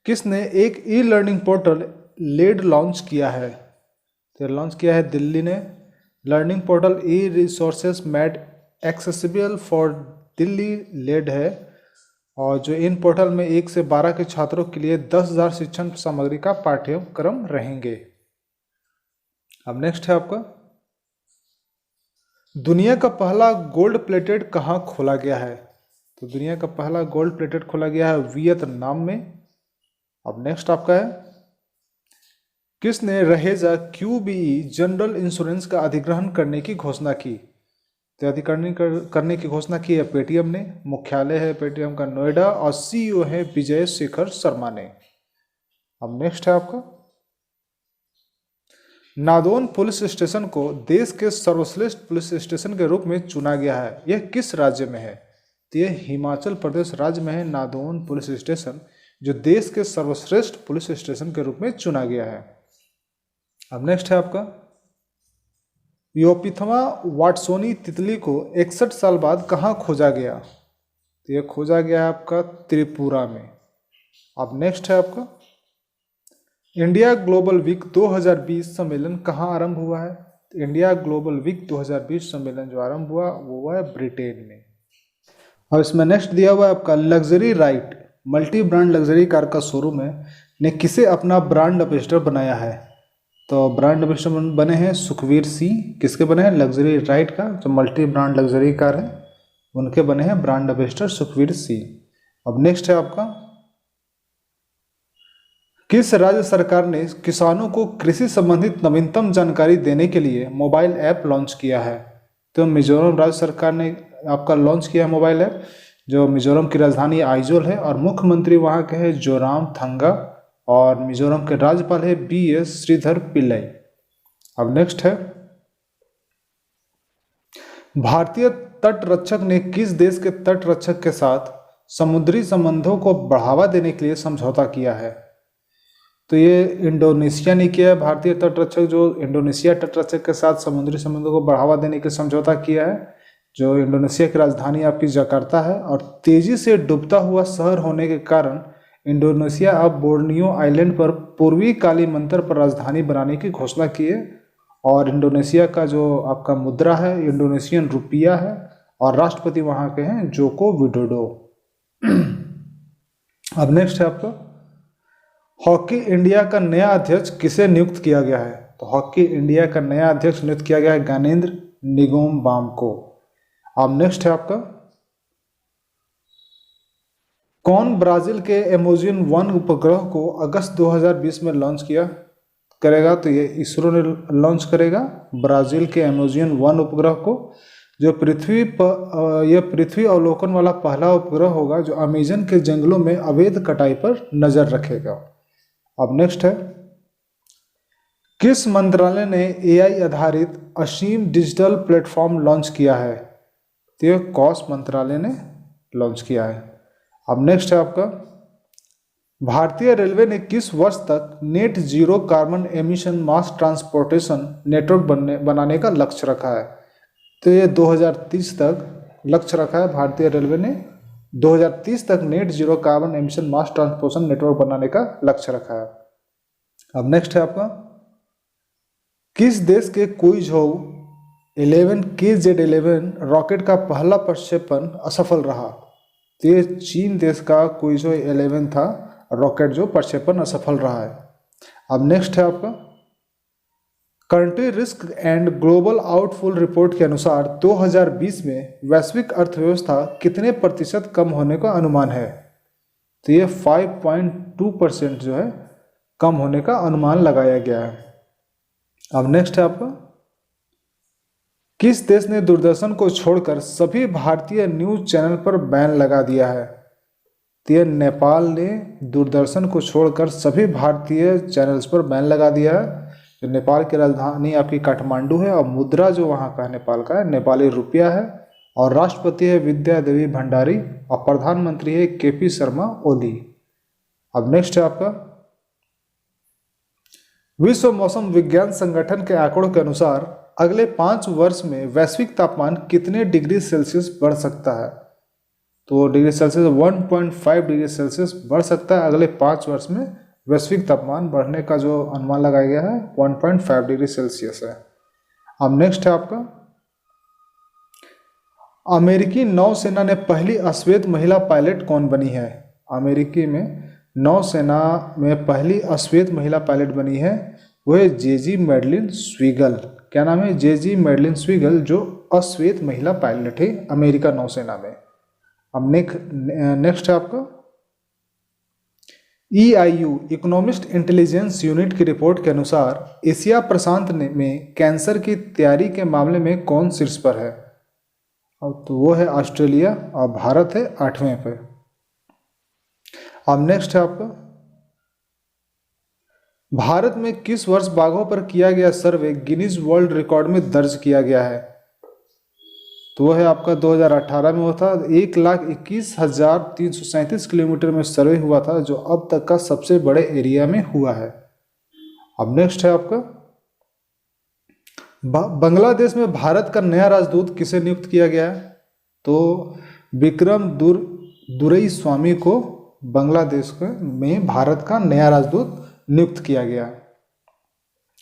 किसने एक ई-लर्निंग पोर्टल लेड लॉन्च किया है? तो लॉन्च किया है दिल्ली ने। Learning portal e resources made accessible for Delhi led है, और जो इन पोर्टल में 1 से 12 के छात्रों के लिए 10,000 शिक्षण सामग्री का पाठ्यक्रम रहेंगे। अब नेक्स्ट है आपका, दुनिया का पहला गोल्ड प्लेटेड कहाँ खोला गया है? तो दुनिया का पहला गोल्ड प्लेटेड खोला गया है वियतनाम में। अब नेक्स्ट आपका है, किसने रहेजा QBE जनरल इंश्योरेंस का अधिग्रहण करने की घोषणा की? तो अधिग्रहण करने की घोषणा की है पेटीएम ने। मुख्यालय है पेटीएम का नोएडा और CEO है विजय शेखर शर्मा ने। अब नेक्स्ट है आपका, नादौन पुलिस स्टेशन को देश के सर्वश्रेष्ठ पुलिस स्टेशन के रूप में चुना गया है, यह किस राज्य में है? तो ये हिमाचल प्रदेश राज्य में है नादौन पुलिस स्टेशन, जो देश के सर्वश्रेष्ठ पुलिस स्टेशन के रूप में चुना गया है। अब नेक्स्ट है आपका, योपिथमा वाटसोनी तितली को 61 साल बाद कहाँ खोजा गया? तो ये खोजा गया है आपका त्रिपुरा में। अब नेक्स्ट है आपका, इंडिया ग्लोबल वीक 2020 सम्मेलन कहाँ आरंभ हुआ है? तो इंडिया ग्लोबल वीक 2020 सम्मेलन जो आरंभ हुआ वो हुआ है ब्रिटेन में। अब इसमें नेक्स्ट दिया हुआ है आपका, luxury right multi brand luxury car का शोरूम है ने किसे अपना ब्रांड एम्बेसडर बनाया है? तो ब्रांड एम्बेसडर बने हैं सुखवीर सिंह। किसके बने हैं? लग्जरी राइट का जो मल्टी ब्रांड लग्जरी कार है उनके बने हैं ब्रांड एम्बेसडर सुखवीर सिंह। अब नेक्स्ट है आपका, किस राज्य सरकार ने किसानों को कृषि संबंधित नवीनतम जानकारी देने के लिए मोबाइल ऐप लॉन्च किया है? तो मिजोरम राज्य सरकार ने आपका लॉन्च किया है मोबाइल ऐप, जो मिजोरम की राजधानी आइजोल है और मुख्यमंत्री वहाँ के हैं जोरामथंगा और मिजोरम के राज्यपाल है BS श्रीधर पिल्लई। अब नेक्स्ट है, भारतीय तटरक्षक ने किस देश के तटरक्षक के साथ समुद्री संबंधों को बढ़ावा देने के लिए समझौता किया है? तो ये इंडोनेशिया ने किया है। भारतीय तटरक्षक जो इंडोनेशिया तटरक्षक के साथ समुद्री संबंधों को बढ़ावा देने के समझौता किया है, जो इंडोनेशिया की राजधानी आपकी जकार्ता है। और तेजी से डूबता हुआ शहर होने के कारण इंडोनेशिया अब बोर्नियो आइलैंड पर पूर्वी कालीमंतर पर राजधानी बनाने की घोषणा की है। और इंडोनेशिया का जो आपका मुद्रा है इंडोनेशियन रुपया है और राष्ट्रपति वहाँ के हैं जोको विडोडो। अब नेक्स्ट है आपका, हॉकी इंडिया का नया अध्यक्ष किसे नियुक्त किया गया है? तो हॉकी इंडिया का नया अध्यक्ष नियुक्त किया गया है ज्ञानेंद्र निंगोमबाम को। अब नेक्स्ट है आपका, कौन ब्राजील के एमोजियन 1 उपग्रह को अगस्त 2020 में लॉन्च करेगा? तो ये इसरो ने लॉन्च करेगा ब्राजील के एमोजियन 1 उपग्रह को, जो पृथ्वी अवलोकन वाला पहला उपग्रह होगा जो अमेजन के जंगलों में अवैध कटाई पर नजर रखेगा। अब नेक्स्ट है, किस मंत्रालय ने AI आधारित असीम डिजिटल प्लेटफॉर्म लॉन्च किया है? तो ये कॉस मंत्रालय ने लॉन्च किया है। अब नेक्स्ट है आपका, भारतीय रेलवे ने किस वर्ष तक नेट जीरो कार्बन एमिशन मास ट्रांसपोर्टेशन नेटवर्क बनाने का लक्ष्य रखा है? तो ये 2030 तक लक्ष्य रखा है भारतीय रेलवे ने। 2030 तक नेट जीरो कार्बन एमिशन मास ट्रांसपोर्टेशन नेटवर्क बनाने का लक्ष्य रखा है। अब नेक्स्ट है आपका, किस देश के क्विजोउ 11 KZ-11 रॉकेट का पहला प्रक्षेपण असफल रहा? तो ये चीन देश का क्विजोउ 11 था रॉकेट जो प्रक्षेपण असफल रहा है। अब नेक्स्ट है आपका, कंट्री रिस्क एंड ग्लोबल आउटफुल रिपोर्ट के अनुसार 2020 में वैश्विक अर्थव्यवस्था कितने प्रतिशत कम होने का अनुमान है? तो ये 5.2% जो है कम होने का अनुमान लगाया गया है। अब नेक्स्ट है आपका, किस देश ने दूरदर्शन को छोड़कर सभी भारतीय न्यूज चैनल पर बैन लगा दिया है? तो ये नेपाल ने दूरदर्शन को छोड़कर सभी भारतीय चैनल्स पर बैन लगा दिया है। जो नेपाल की राजधानी आपकी काठमांडू है और मुद्रा जो वहाँ का है नेपाल का है नेपाली रुपया है और राष्ट्रपति है विद्या देवी भंडारी और प्रधानमंत्री है KP शर्मा ओली। अब नेक्स्ट है आपका, विश्व मौसम विज्ञान संगठन के आंकड़ों के अनुसार अगले 5 वर्ष में वैश्विक तापमान कितने डिग्री सेल्सियस बढ़ सकता है? तो डिग्री सेल्सियस 1.5 डिग्री सेल्सियस बढ़ सकता है अगले 5 वर्ष में। वैश्विक तापमान बढ़ने का जो अनुमान लगाया गया है 1.5 डिग्री सेल्सियस है। अब नेक्स्ट है आपका, अमेरिकी नौसेना ने पहली अश्वेत महिला पायलट कौन बनी है? अमेरिकी में नौसेना में पहली अश्वेत महिला पायलट बनी है वो है जेजी मैडलिन स्वीगल। क्या नाम है? जेजी मैडलिन स्वीगल, जो अश्वेत महिला पायलट है अमेरिका नौसेना में। अब नेक्स्ट है आपका, EIU इकोनॉमिस्ट इंटेलिजेंस यूनिट की रिपोर्ट के अनुसार एशिया प्रशांत में कैंसर की तैयारी के मामले में कौन शीर्ष पर है? अब तो वो है ऑस्ट्रेलिया और भारत है 8वें पे। अब नेक्स्ट है आपका, भारत में किस वर्ष बाघों पर किया गया सर्वे गिनीज वर्ल्ड रिकॉर्ड में दर्ज किया गया है? तो वो है आपका 2018 में हुआ था। 1,21,337 किलोमीटर में सर्वे हुआ था, जो अब तक का सबसे बड़े एरिया में हुआ है। अब नेक्स्ट है आपका बांग्लादेश में भारत का नया राजदूत किसे नियुक्त किया गया है? तो विक्रम दुरई को बांग्लादेश में भारत का नया राजदूत नियुक्त किया गया।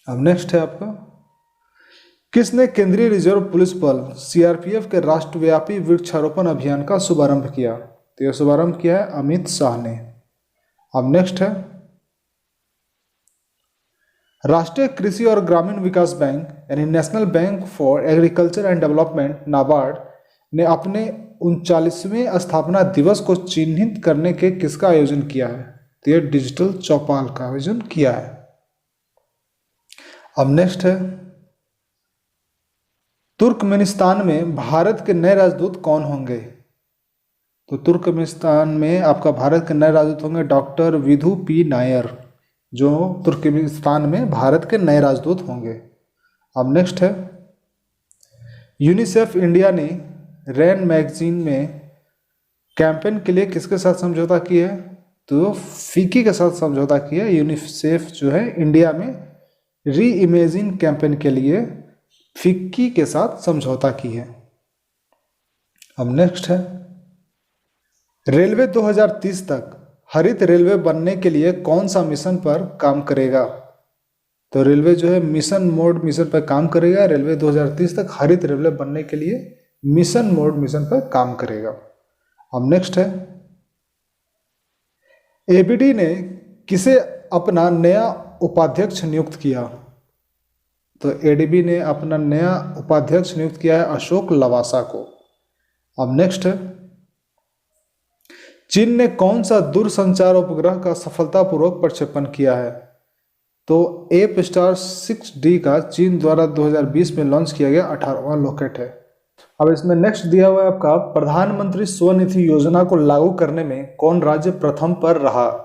अब नेक्स्ट है आपका किसने केंद्रीय रिजर्व पुलिस बल सीआरपीएफ के राष्ट्रव्यापी वृक्षारोपण अभियान का शुभारंभ किया? तो यह शुभारंभ किया है अमित शाह ने। अब नेक्स्ट है राष्ट्रीय कृषि और ग्रामीण विकास बैंक यानी national bank for agriculture and development NABARD ने अपने 39वें स्थापना दिवस को चिन्हित करने के किसका आयोजन किया है? तो यह डिजिटल चौपाल का आयोजन किया है। अब नेक्स्ट है तुर्कमेनिस्तान में भारत के नए राजदूत कौन होंगे? तो तुर्कमेनिस्तान में आपका भारत के नए राजदूत होंगे डॉक्टर विधु पी नायर, जो तुर्कमेनिस्तान में भारत के नए राजदूत होंगे। अब नेक्स्ट है यूनिसेफ इंडिया ने रैन मैगजीन में कैंपेन के लिए किसके साथ समझौता किया है? तो फीकी के साथ समझौता किया। यूनिसेफ जो है इंडिया में री इमेजिन कैंपेन के लिए फिक्की के साथ समझौता की है। अब नेक्स्ट है रेलवे 2030 तक हरित रेलवे बनने के लिए कौन सा मिशन पर काम करेगा? तो रेलवे जो है मिशन पर काम करेगा। रेलवे 2030 तक हरित रेलवे बनने के लिए मिशन पर काम करेगा। अब नेक्स्ट है एबीडी ने किसे अपना नया उपाध्यक्ष नियुक्त किया? तो एडीबी ने अपना नया उपाध्यक्ष नियुक्त किया है अशोक लवासा को। अब नेक्स्ट है चीन ने कौन सा दूरसंचार उपग्रह का सफलतापूर्वक प्रक्षेपण किया है? तो एप-6D का चीन द्वारा 2020 में लॉन्च किया गया 18वां रॉकेट है। अब इसमें नेक्स्ट दिया हुआ है आपका प्रधानमंत्री स्वनिधि योजना को लागू करने में कौन राज्य प्रथम पर रहा?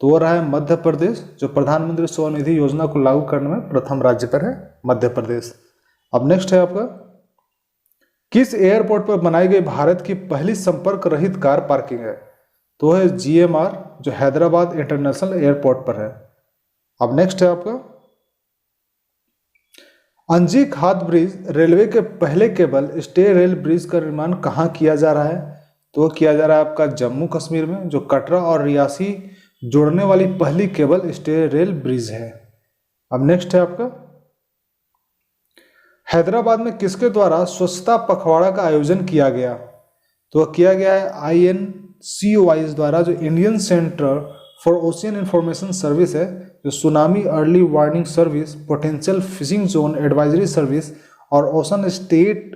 तो वो रहा है मध्य प्रदेश, जो प्रधानमंत्री स्वनिधि योजना को लागू करने में प्रथम राज्य पर है मध्य प्रदेश। अब नेक्स्ट है आपका किस एयरपोर्ट पर बनाई गई भारत की पहली संपर्क रहित कार पार्किंग है? तो है GMR, जो हैदराबाद इंटरनेशनल एयरपोर्ट पर है। अब नेक्स्ट है आपका अंजी खाद ब्रिज रेलवे के पहले केबल स्टे रेल ब्रिज का निर्माण कहाँ किया जा रहा है? तो किया जा रहा है आपका जम्मू कश्मीर में, जो कटरा और रियासी जोड़ने वाली पहली केबल स्टे रेल ब्रिज है। अब नेक्स्ट है आपका हैदराबाद में किसके द्वारा स्वच्छता पखवाड़ा का आयोजन किया गया? तो किया गया है INCOI द्वारा, जो Indian centre for ocean information service है, जो tsunami early warning service, potential fishing zone advisory service और ओशन स्टेट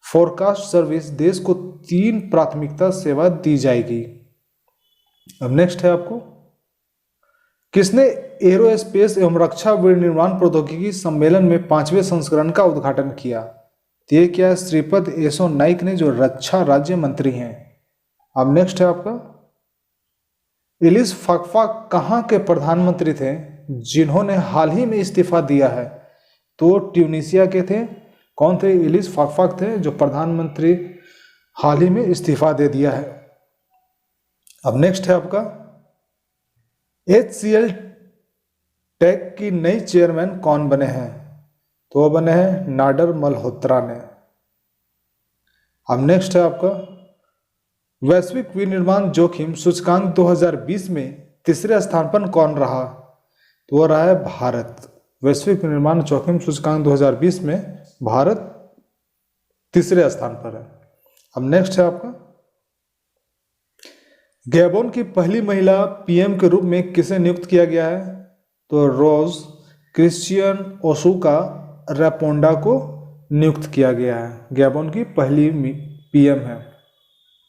फोरकास्ट सर्विस देश को 3 प्राथमिकता सेवा दी जाएगी। अब नेक्स्ट है आपको किसने एरोस्पेस एवं रक्षा विनिर्माण प्रौद्योगिकी सम्मेलन में 5वें संस्करण का उद्घाटन किया? तो ये क्या है श्रीपद येसो नाइक ने, जो रक्षा राज्य मंत्री हैं। अब नेक्स्ट है आपका इलिस फाकफा कहाँ के प्रधानमंत्री थे जिन्होंने हाल ही में इस्तीफा दिया है? तो ट्यूनीशिया के थे। कौन थे? इलिस फाकफा थे, जो प्रधानमंत्री हाल ही में इस्तीफा दे दिया है। अब नेक्स्ट है आपका HCL टेक की नई चेयरमैन कौन बने हैं? तो वो बने हैं नाडर मल्होत्रा ने। अब नेक्स्ट है आपका वैश्विक विनिर्माण जोखिम सूचकांक 2020 में तीसरे स्थान पर कौन रहा? तो वो रहा है भारत। वैश्विक विनिर्माण जोखिम सूचकांक 2020 में भारत तीसरे स्थान पर है। अब नेक्स्ट है आपका गैबोन की पहली महिला PM के रूप में किसे नियुक्त किया गया है? तो रोज क्रिश्चियन ओसुका रैपोंडा को नियुक्त किया गया है। गैबोन की पहली PM है,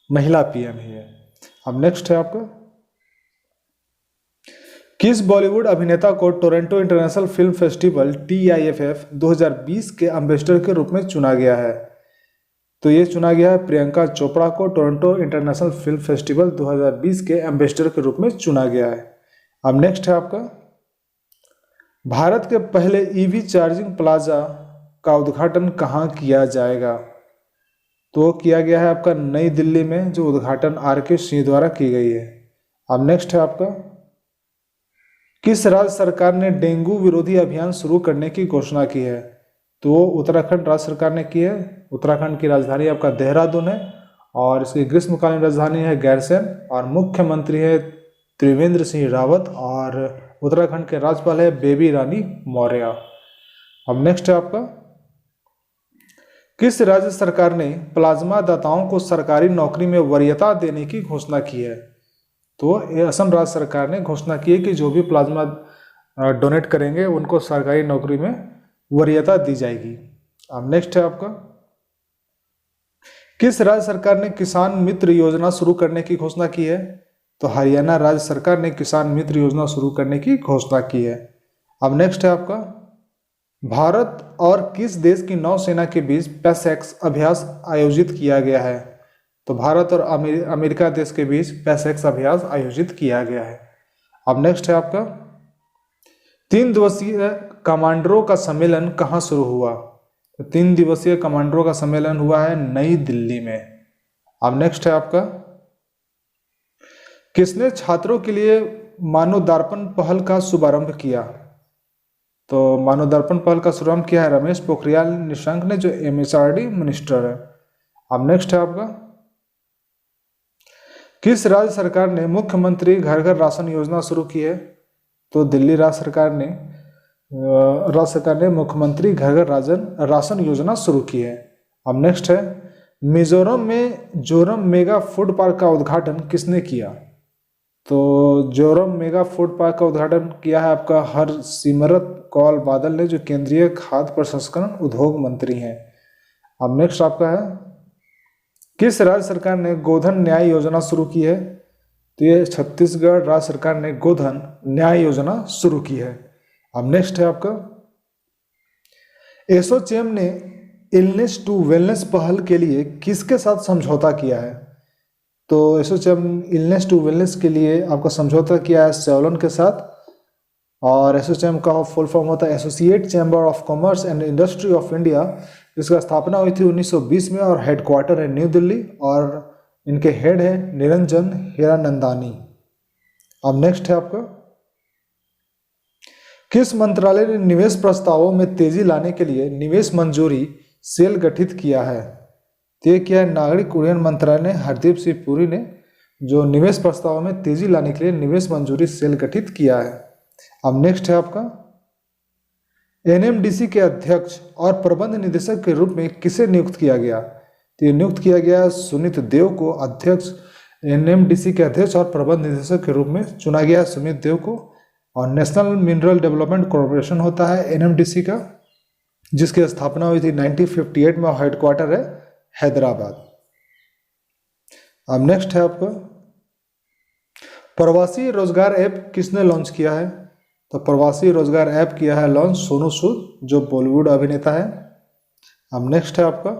महिला PM है। अब नेक्स्ट है आपका किस बॉलीवुड अभिनेता को Toronto international film festival TIFF 2020 के एम्बेसडर के रूप में चुना गया है? तो ये चुना गया है प्रियंका चोपड़ा को टोरंटो इंटरनेशनल फिल्म फेस्टिवल 2020 के एम्बेसडर के रूप में चुना गया है। अब नेक्स्ट है आपका भारत के पहले EV चार्जिंग प्लाजा का उद्घाटन कहाँ किया जाएगा? तो किया गया है आपका नई दिल्ली में, जो उद्घाटन RK सिंह द्वारा की गई है। अब नेक्स्ट है आपका, किस राज्य सरकार ने डेंगू विरोधी अभियान शुरू करने की घोषणा की है? तो उत्तराखंड राज्य सरकार ने की है। उत्तराखंड की राजधानी आपका देहरादून है और इसकी ग्रीष्मकालीन राजधानी है गैरसैंण और मुख्यमंत्री है त्रिवेंद्र सिंह रावत और उत्तराखंड के राज्यपाल है बेबी रानी मौर्य। अब नेक्स्ट है आपका, किस राज्य सरकार ने प्लाज्मा दाताओं को सरकारी नौकरी में वरीयता देने की घोषणा की है? तो असम राज्य सरकार ने घोषणा की है कि जो भी प्लाज्मा डोनेट करेंगे उनको सरकारी नौकरी में वरीयता दी जाएगी। अब नेक्स्ट है आपका, किस राज्य सरकार ने किसान मित्र योजना शुरू करने की घोषणा की है? तो हरियाणा राज्य सरकार ने किसान मित्र योजना शुरू करने की घोषणा की है। अब नेक्स्ट है आपका, भारत और किस देश की नौसेना के बीच पैसेक्स अभ्यास आयोजित किया गया है? तो भारत और अमेरिका देश के बीच पैसेक्स अभ्यास आयोजित किया गया है। अब नेक्स्ट है आपका, 3 दिवसीय कमांडरों का सम्मेलन कहाँ शुरू हुआ? तो 3 दिवसीय कमांडरों का सम्मेलन हुआ है नई दिल्ली में। अब नेक्स्ट है आपका, किसने छात्रों के लिए मानवदर्पण पहल का शुभारंभ किया? तो मानवदर्पण पहल का शुभारंभ किया है रमेश पोखरियाल निशंक ने, जो MHRD मिनिस्टर है। अब नेक्स्ट है आपका, किस राज्य सरकार ने मुख्यमंत्री घर घर राशन योजना शुरू की है? तो दिल्ली राज्य सरकार ने मुख्यमंत्री घर घर राशन योजना शुरू की है। अब नेक्स्ट है, मिजोरम में जोरम मेगा फूड पार्क का उद्घाटन किसने किया? तो जोरम मेगा फूड पार्क का उद्घाटन किया है आपका हरसिमरत कौर बादल ने, जो केंद्रीय खाद्य प्रसंस्करण उद्योग मंत्री हैं। अब नेक्स्ट आपका है, किस राज्य सरकार ने गोधन न्याय योजना शुरू की है? तो ये छत्तीसगढ़ राज्य सरकार ने गोधन न्याय योजना शुरू की है। अब नेक्स्ट है आपका, एसोचैम ने इलनेस टू वेलनेस पहल के लिए किसके साथ समझौता किया है? तो एसोचैम इलनेस टू वेलनेस के लिए आपका समझौता किया है सेवलन के साथ और एसोचैम का फुल फॉर्म होता है associate chamber of commerce and industry of India. इसका स्थापना हुई थी 1920 में और हेडक्वार्टर है न्यू दिल्ली और इनके हेड है निरंजन हीरानंदानी। अब नेक्स्ट है आपका, किस मंत्रालय ने निवेश प्रस्तावों में तेजी लाने के लिए निवेश मंजूरी सेल गठित किया है? तो ये किया है नागरिक उड्डयन मंत्रालय ने, हरदीप सिंह पुरी ने, जो निवेश प्रस्तावों में तेजी लाने के लिए निवेश मंजूरी सेल गठित किया है। अब नेक्स्ट है आपका, NMDC के अध्यक्ष और प्रबंध निदेशक के रूप में किसे नियुक्त किया गया? तो ये नियुक्त किया गया सुमित देव को अध्यक्ष, NMDC के अध्यक्ष और प्रबंध निदेशक के रूप में चुना गया सुमित देव को। और नेशनल मिनरल डेवलपमेंट कॉर्पोरेशन होता है NMDC का, जिसकी स्थापना हुई थी 1958 में और हेडक्वार्टर है हैदराबाद। अब नेक्स्ट है आपका, प्रवासी रोजगार ऐप किसने लॉन्च किया है? तो प्रवासी रोजगार ऐप किया है लॉन्च सोनू सूद, जो बॉलीवुड अभिनेता है। अब नेक्स्ट है आपका,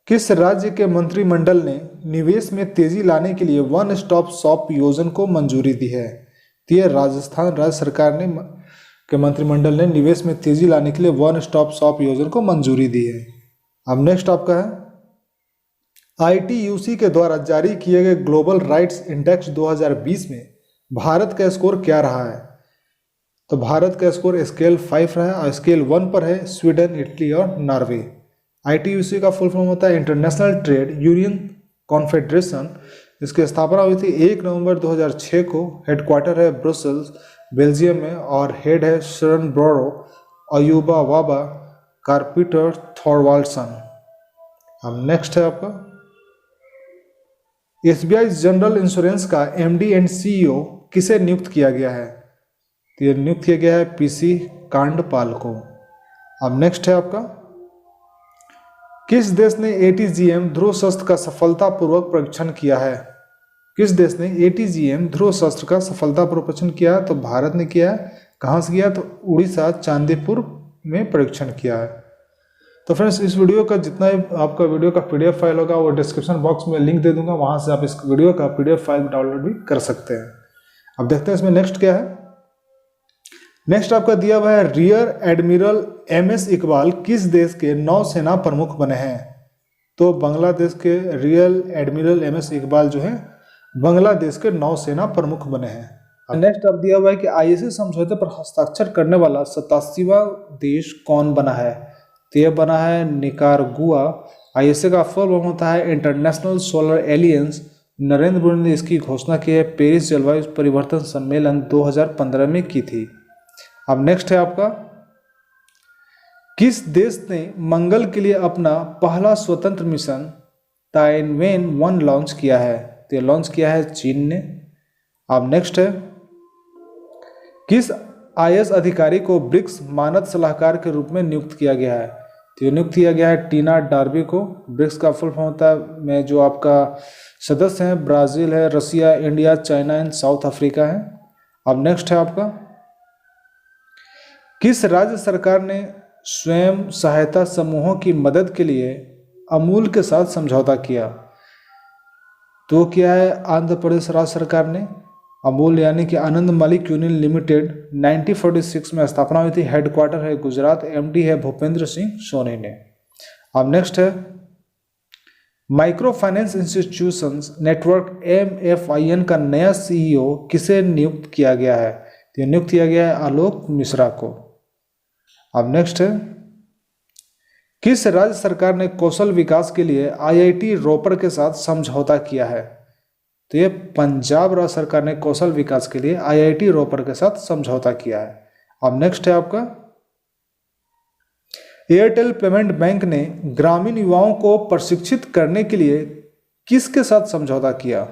किस राज्य के मंत्रिमंडल ने निवेश में तेजी लाने के लिए वन स्टॉप शॉप योजना को मंजूरी दी है? तो ये राजस्थान राज्य सरकार ने के मंत्रिमंडल ने निवेश में तेजी लाने के लिए वन स्टॉप शॉप योजना को मंजूरी दी है। अब नेक्स्ट आपका है, ITUC के द्वारा जारी किए गए ग्लोबल राइट्स इंडेक्स 2020 में भारत का स्कोर क्या रहा है? तो भारत का स्कोर स्केल 5 रहा है और स्केल 1 पर है स्वीडन, इटली और नॉर्वे। ITUC का फुल फॉर्म होता है इंटरनेशनल ट्रेड यूनियन कॉन्फेडरेशन। इसकी स्थापना हुई थी 1 नवंबर 2006 को। हेडक्वार्टर है ब्रुसेल्स, बेल्जियम में और हेड है शरण ब्रोरो, अयूबा वाबा, कार्पीटर थॉरवाल्डसन। अब नेक्स्ट है आपका, SBI जनरल इंश्योरेंस का MD एंड CEO किसे नियुक्त किया गया है? तो ये नियुक्त किया गया है PC कांडपाल को। अब नेक्स्ट है आपका, किस देश ने ATGM ध्रुव शस्त्र का सफलतापूर्वक परीक्षण किया है? किस देश ने ATGM ध्रुव शस्त्र का सफलतापूर्वक परीक्षण किया है? तो भारत ने किया है। कहाँ से किया? तो उड़ीसा चांदीपुर में परीक्षण किया है। तो फ्रेंड्स, इस वीडियो का जितना आपका वीडियो का PDF फाइल होगा वो डिस्क्रिप्शन बॉक्स में लिंक दे दूंगा, वहां से आप इस वीडियो का PDF फाइल डाउनलोड भी कर सकते हैं। अब देखते हैं इसमें नेक्स्ट क्या है। नेक्स्ट आपका दिया हुआ है रियर एडमिरल MS इकबाल किस देश के नौसेना प्रमुख बने हैं? तो बांग्लादेश के रियल एडमिरल एमएस इकबाल जो है बांग्लादेश के नौसेना प्रमुख बने हैं। नेक्स्ट अब दिया हुआ है कि आईएसए समझौते पर हस्ताक्षर करने वाला 87वां देश कौन बना है। तो यह बना है निकारागुआ। आईएसए का फुल फॉर्म होता है international solar aliens. Narendra Modi ने इसकी घोषणा की है पेरिस जलवायु परिवर्तन सम्मेलन 2015 में की थी। अब नेक्स्ट है आपका, किस देश ने मंगल के लिए अपना पहला स्वतंत्र मिशन ताइनवेन-1 लॉन्च किया है। तो ये लॉन्च किया है चीन ने। अब नेक्स्ट है, किस आईएएस अधिकारी को ब्रिक्स मानद सलाहकार के रूप में नियुक्त किया गया है। तो ये नियुक्त किया गया है टीना डार्बी को। ब्रिक्स का फुल फॉर्म होता है में जो आपका सदस्य हैं ब्राज़ील है, Russia, India, China and South Africa है। अब नेक्स्ट है आपका, किस राज्य सरकार ने स्वयं सहायता समूहों की मदद के लिए अमूल के साथ समझौता किया। तो क्या है आंध्र प्रदेश राज्य सरकार ने। अमूल यानी कि आनंद मलिक यूनियन लिमिटेड 1946 में स्थापना हुई थी। हेडक्वार्टर है गुजरात। एमडी है भूपेंद्र सिंह सोनी ने। अब नेक्स्ट है, micro finance institutions network MFIN का नया CEO किसे नियुक्त किया गया है। तो नियुक्त किया गया है आलोक मिश्रा को। अब नेक्स्ट है, किस राज्य सरकार ने कौशल विकास के लिए IIT रोपर के साथ समझौता किया है। तो ये पंजाब राज्य सरकार ने कौशल विकास के लिए IIT रोपर के साथ समझौता किया है। अब नेक्स्ट है आपका, एयरटेल पेमेंट बैंक ने ग्रामीण युवाओं को प्रशिक्षित करने के लिए किसके साथ समझौता किया।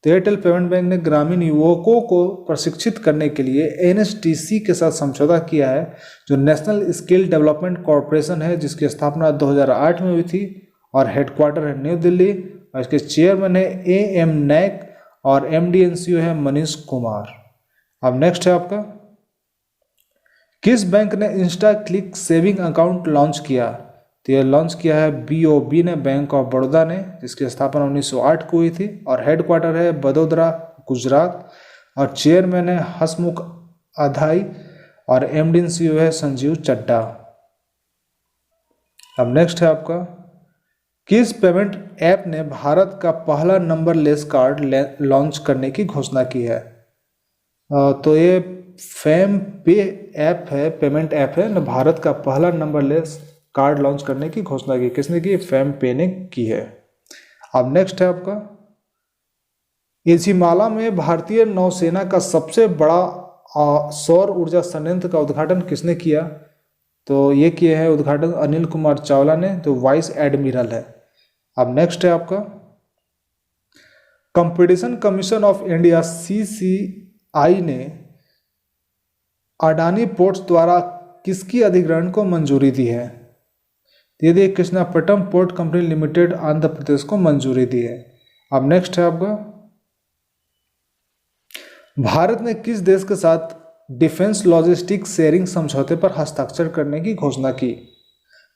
तो एयरटेल पेमेंट बैंक ने ग्रामीण युवकों को प्रशिक्षित करने के लिए NSTC के साथ समझौता किया है, जो नेशनल स्किल डेवलपमेंट कॉरपोरेशन है, जिसकी स्थापना 2008 में हुई थी और हेडक्वार्टर है न्यू दिल्ली। और इसके चेयरमैन है AM नायक और MD NCO है मनीष कुमार। अब नेक्स्ट है आपका, किस बैंक ने Insta click saving account launch किया। तो यह लॉन्च किया है BOB ने, बैंक ऑफ बड़ौदा ने, जिसकी स्थापना 1908 को हुई थी और हेडक्वार्टर है बड़ोदरा गुजरात। और चेयरमैन है हसमुख अधाई और MD NCO है संजीव चड्डा। अब नेक्स्ट है आपका, किस पेमेंट ऐप ने भारत का पहला नंबरलेस कार्ड लॉन्च करने की घोषणा की है। तो ये फेम पे ऐप है, पेमेंट ऐप है न, भारत का पहला नंबरलेस कार्ड लॉन्च करने की घोषणा की किसने की, फेम पे ने की है। अब नेक्स्ट है आपका, एझिमाला में भारतीय नौसेना का सबसे बड़ा सौर ऊर्जा संयंत्र का उद्घाटन किसने किया। तो ये किए हैं उद्घाटन अनिल कुमार चावला ने, जो वाइस एडमिरल है। अब नेक्स्ट है आपका, competition commission of India CCI ने अडानी पोर्ट्स द्वारा किसकी अधिग्रहण को मंजूरी दी है। यदि Krishnapatnam port company limited Andhra Pradesh को मंजूरी दी है। अब नेक्स्ट है आपका, भारत ने किस देश के साथ डिफेंस लॉजिस्टिक शेयरिंग समझौते पर हस्ताक्षर करने की घोषणा की।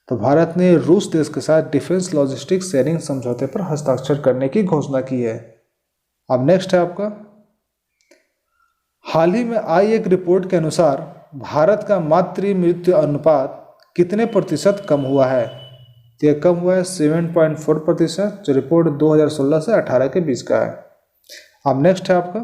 तो भारत ने रूस देश के साथ डिफेंस लॉजिस्टिक शेयरिंग समझौते पर हस्ताक्षर करने की घोषणा की है। अब नेक्स्ट है आपका, हाल ही में आई एक रिपोर्ट के अनुसार भारत का मातृ मृत्यु अनुपात कितने प्रतिशत कम हुआ है। तो यह कम हुआ है 7.4%, जो रिपोर्ट 2016 से 18 के बीच का है। अब नेक्स्ट है आपका,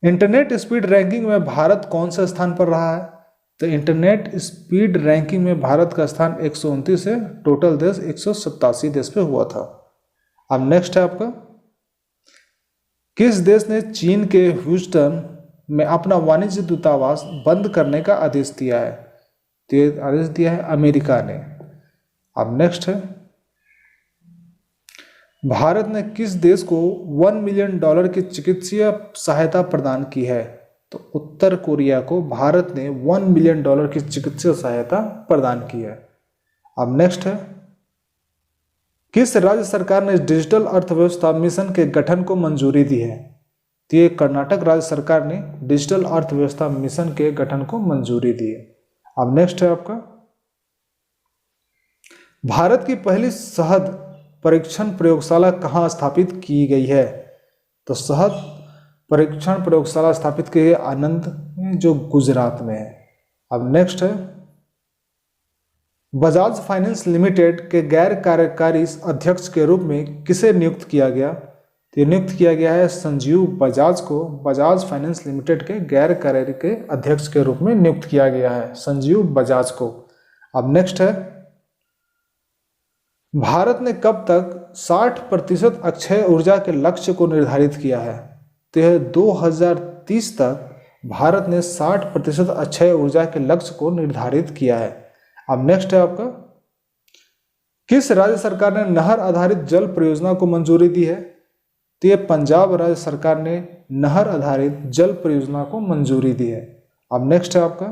इंटरनेट स्पीड रैंकिंग में भारत कौन से स्थान पर रहा है। तो इंटरनेट स्पीड रैंकिंग में भारत का स्थान 129 है, टोटल देश 187 देश पे हुआ था। अब नेक्स्ट है आपका, किस देश ने चीन के ह्यूस्टन में अपना वाणिज्य दूतावास बंद करने का आदेश दिया है। तो ये आदेश दिया है अमेरिका ने। अब नेक्स्ट है, भारत ने किस देश को $1 मिलियन की चिकित्सीय सहायता प्रदान की है। तो उत्तर कोरिया को भारत ने $1 मिलियन की चिकित्सीय सहायता प्रदान की है। अब नेक्स्ट है, किस राज्य सरकार ने डिजिटल अर्थव्यवस्था मिशन के गठन को मंजूरी दी है। तो ये कर्नाटक राज्य सरकार ने डिजिटल अर्थव्यवस्था मिशन के गठन को मंजूरी दी है। अब नेक्स्ट है आपका, भारत की पहली शहद परीक्षण प्रयोगशाला कहाँ स्थापित की गई है। तो शहद परीक्षण प्रयोगशाला स्थापित की है आनंद में, जो गुजरात में है। अब नेक्स्ट है, बजाज फाइनेंस लिमिटेड के गैर कार्यकारी अध्यक्ष के रूप में किसे नियुक्त किया गया? तो ये नियुक्त किया गया है संजीव बजाज को बजाज फाइनेंस लिमिटेड के गैर कार्यकारी के अध्यक्ष के रूप में नियुक्त किया गया है, संजीव बजाज को। अब नेक्स्ट है, भारत ने कब तक 60% अक्षय ऊर्जा के लक्ष्य को निर्धारित किया है? तो यह 2030 तक भारत ने 60% अक्षय ऊर्जा के लक्ष्य को निर्धारित किया है। अब नेक्स्ट है आपका, किस राज्य सरकार ने नहर आधारित जल परियोजना को मंजूरी दी है? तो ये पंजाब राज्य सरकार ने नहर आधारित जल परियोजना को मंजूरी दी है। अब नेक्स्ट है आपका,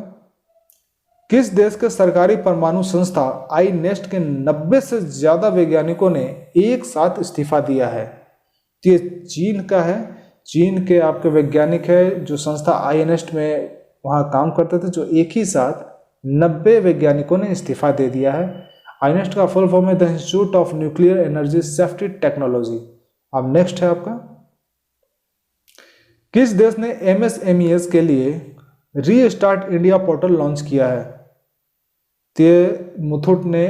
किस देश के सरकारी परमाणु संस्था आईनेस्ट के 90 से ज्यादा वैज्ञानिकों ने एक साथ इस्तीफा दिया है? तो ये चीन का है। चीन के आपके वैज्ञानिक है जो संस्था आईनेस्ट में वहाँ काम करते थे, जो एक ही साथ 90 वैज्ञानिकों ने इस्तीफा दे दिया है। आईनेस्ट का फुल फॉर्म है the institute of nuclear energy safety technology. अब नेक्स्ट है आपका, किस देश ने एमएसएमईएस के लिए रीस्टार्ट इंडिया पोर्टल लॉन्च किया है? तो मुथूट ने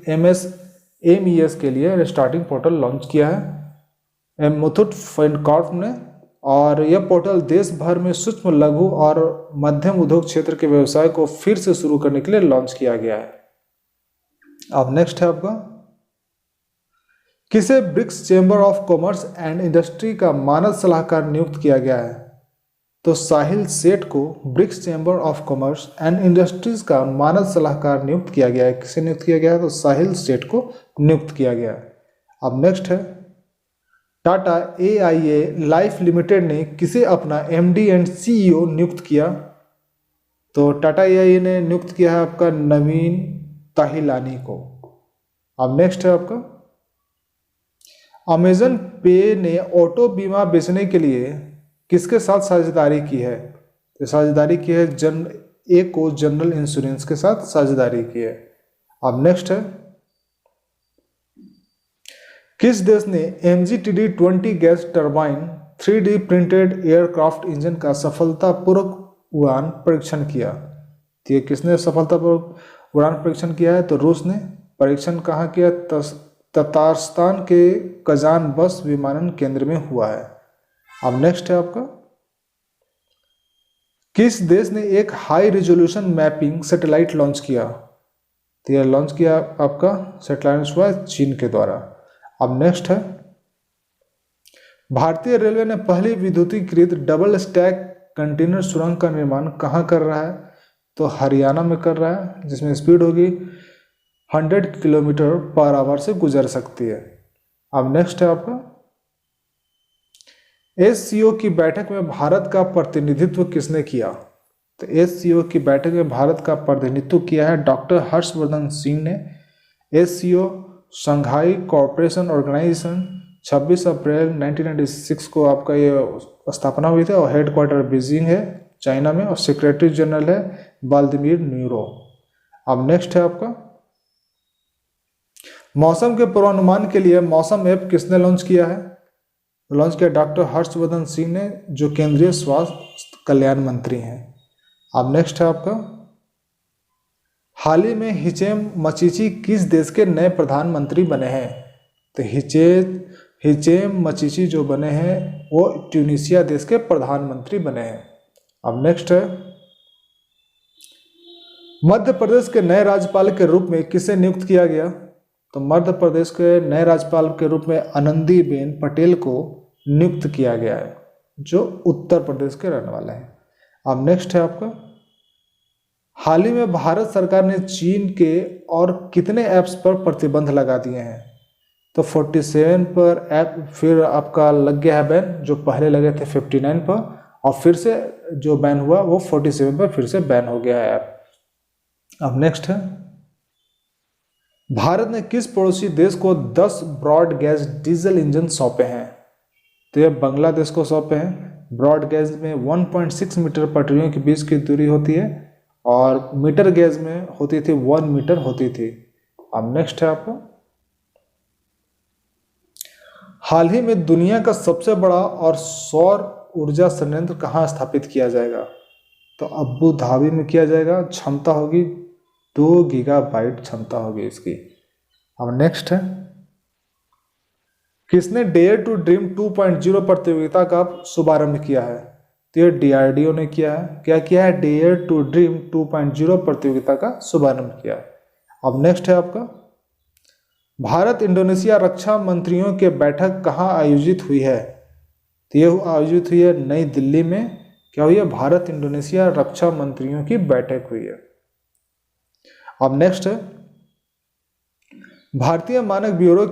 एमएसएमईएस के लिए रिस्टार्टिंग पोर्टल लॉन्च किया है, मुथूट फाइनकॉर्प ने। और यह पोर्टल देश भर में सूक्ष्म लघु और मध्यम उद्योग क्षेत्र के व्यवसाय को फिर से शुरू करने के लिए लॉन्च किया गया है। अब नेक्स्ट है आपका, किसे BRICS chamber of commerce and industry का मानद सलाहकार नियुक्त किया गया है? तो साहिल सेठ को BRICS chamber of commerce and industries का मानद सलाहकार नियुक्त किया गया है। किसे नियुक्त किया गया है? तो साहिल सेठ को नियुक्त किया गया है। अब नेक्स्ट है, टाटा एआईए लाइफ लिमिटेड ने किसे अपना एमडी एंड सीईओ नियुक्त किया? तो टाटा एआईए ने नियुक्त किया है आपका नवीन ताहिलानी को। अब नेक्स्ट है आपका, अमेजन पे ने ऑटो बीमा बेचने के लिए किसके साथ साझेदारी की है? तो साझेदारी की है एको जनरल इंश्योरेंस के साथ साझेदारी की है। अब नेक्स्ट है, किस देश ने MGTD-20 gas turbine 3D printed aircraft engine का सफलतापूर्वक उड़ान परीक्षण किया? तो ये किसने सफलतापूर्वक उड़ान परीक्षण किया है? तो रूस ने। परीक्षण कहाँ किया? ततारस्तान के कजान बस विमानन केंद्र में हुआ है। अब नेक्स्ट है आपका, किस देश ने एक high resolution mapping satellite launch किया? तो यह लॉन्च किया आपका सैटेलाइट हुआ चीन के द्वारा। अब नेक्स्ट है, भारतीय रेलवे ने पहली विद्युतीकृत डबल स्टैक कंटेनर सुरंग का निर्माण कहाँ कर रहा है? तो हरियाणा में कर रहा है, जिसमें स्पीड होगी 100 किलोमीटर पर आवर से गुजर सकती है। अब नेक्स्ट है आपका, एससीओ की बैठक में भारत का प्रतिनिधित्व किसने किया? तो एससीओ की बैठक में भारत का प्रतिनिधित्व किया है डॉक्टर हर्षवर्धन सिंह ने। एससीओ शंघाई कोऑपरेशन ऑर्गेनाइजेशन 26 अप्रैल 1996 को आपका ये स्थापना हुई थी और हेडक्वार्टर बीजिंग है चाइना में, और सेक्रेटरी जनरल है व्लादिमीर न्यूरो। अब नेक्स्ट है आपका, मौसम के पूर्वानुमान के लिए मौसम ऐप किसने लॉन्च किया है? लॉन्च किया डॉक्टर हर्षवर्धन सिंह ने, जो केंद्रीय स्वास्थ्य कल्याण मंत्री हैं। अब नेक्स्ट है आपका, हाल ही में हिचेम मचीची किस देश के नए प्रधानमंत्री बने हैं? तो हिचेम मचीची जो बने हैं वो ट्यूनीशिया देश के प्रधानमंत्री बने हैं। अब नेक्स्ट है, मध्य प्रदेश के नए राज्यपाल के रूप में किसे नियुक्त किया गया? तो मध्य प्रदेश के नए राज्यपाल के रूप में आनंदीबेन पटेल को नियुक्त किया गया है, जो उत्तर प्रदेश के रहने वाले हैं। अब नेक्स्ट है आपका, हाल ही में भारत सरकार ने चीन के और कितने ऐप्स पर प्रतिबंध लगा दिए हैं? तो 47 पर ऐप फिर आपका लग गया है बैन, जो पहले लगे थे 59 पर, और फिर से जो बैन हुआ वो 47 पर फिर से बैन हो गया है ऐप। अब नेक्स्ट है, भारत ने किस पड़ोसी देश को 10 ब्रॉड गैज डीजल इंजन सौंपे हैं? तो ये बांग्लादेश को सौंपे हैं। ब्रॉड गैज में 1.6 मीटर पटरियों के बीच की दूरी होती है, और मीटर गैज में होती थी 1 मीटर होती थी। अब नेक्स्ट है आपको, हाल ही में दुनिया का सबसे बड़ा और सौर ऊर्जा संयंत्र कहाँ स्थापित किया जाएगा? तो अबू धाबी में किया जाएगा। क्षमता होगी 2 गीगाबाइट क्षमता होगी इसकी। अब नेक्स्ट है, किसने डेयर टू ड्रीम 2.0 प्रतियोगिता का शुभारंभ किया है? तो ये DRDO ने किया है। क्या किया है? डेयर टू ड्रीम 2.0 प्रतियोगिता का शुभारंभ किया है। अब नेक्स्ट है आपका, भारत इंडोनेशिया रक्षा मंत्रियों की बैठक कहाँ आयोजित हुई है? तो ये आयोजित हुई है नई दिल्ली में। क्या हुई है? भारत इंडोनेशिया रक्षा मंत्रियों की बैठक हुई है। अब नेक्स्ट है, भारतीय मानक ब्यूरो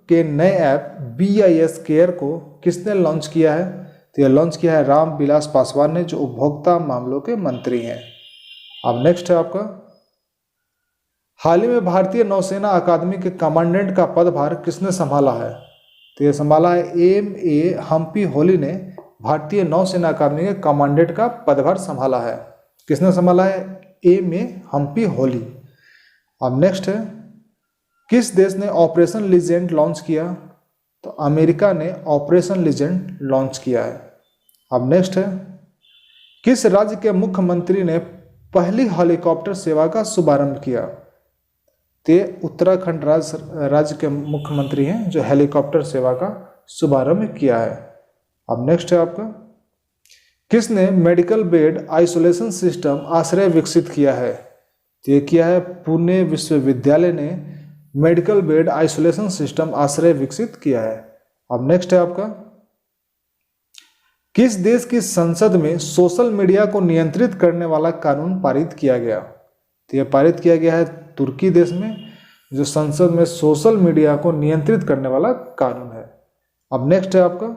के नए ऐप BIS केयर को किसने लॉन्च किया है? तो यह लॉन्च किया है राम विलास पासवान ने, जो उपभोक्ता मामलों के मंत्री हैं। अब नेक्स्ट है आपका, हाल ही में भारतीय नौसेना अकादमी के कमांडेंट का पदभार किसने संभाला है? तो यह संभाला है MA हम्पी होली ने भारतीय नौसेना अकादमी के कमांडेंट का पदभार संभाला है। किसने संभाला है? MA हम्पी होली। अब नेक्स्ट है, किस देश ने ऑपरेशन लीजेंड लॉन्च किया? तो अमेरिका ने ऑपरेशन लीजेंड लॉन्च किया है। अब नेक्स्ट है, किस राज्य के मुख्यमंत्री ने पहली हेलीकॉप्टर सेवा का शुभारंभ किया? ते उत्तराखंड राज्य के मुख्यमंत्री हैं जो हेलीकॉप्टर सेवा का शुभारंभ किया है। अब नेक्स्ट है आपका, किसने मेडिकल बेड आइसोलेशन सिस्टम आश्रय विकसित किया है? तो ये किया है पुणे विश्वविद्यालय ने मेडिकल बेड आइसोलेशन सिस्टम आश्रय विकसित किया है। अब नेक्स्ट है आपका, किस देश की संसद में सोशल मीडिया को नियंत्रित करने वाला कानून पारित किया गया? तो यह पारित किया गया है तुर्की देश में, जो संसद में सोशल मीडिया को नियंत्रित करने वाला कानून है। अब नेक्स्ट है आपका,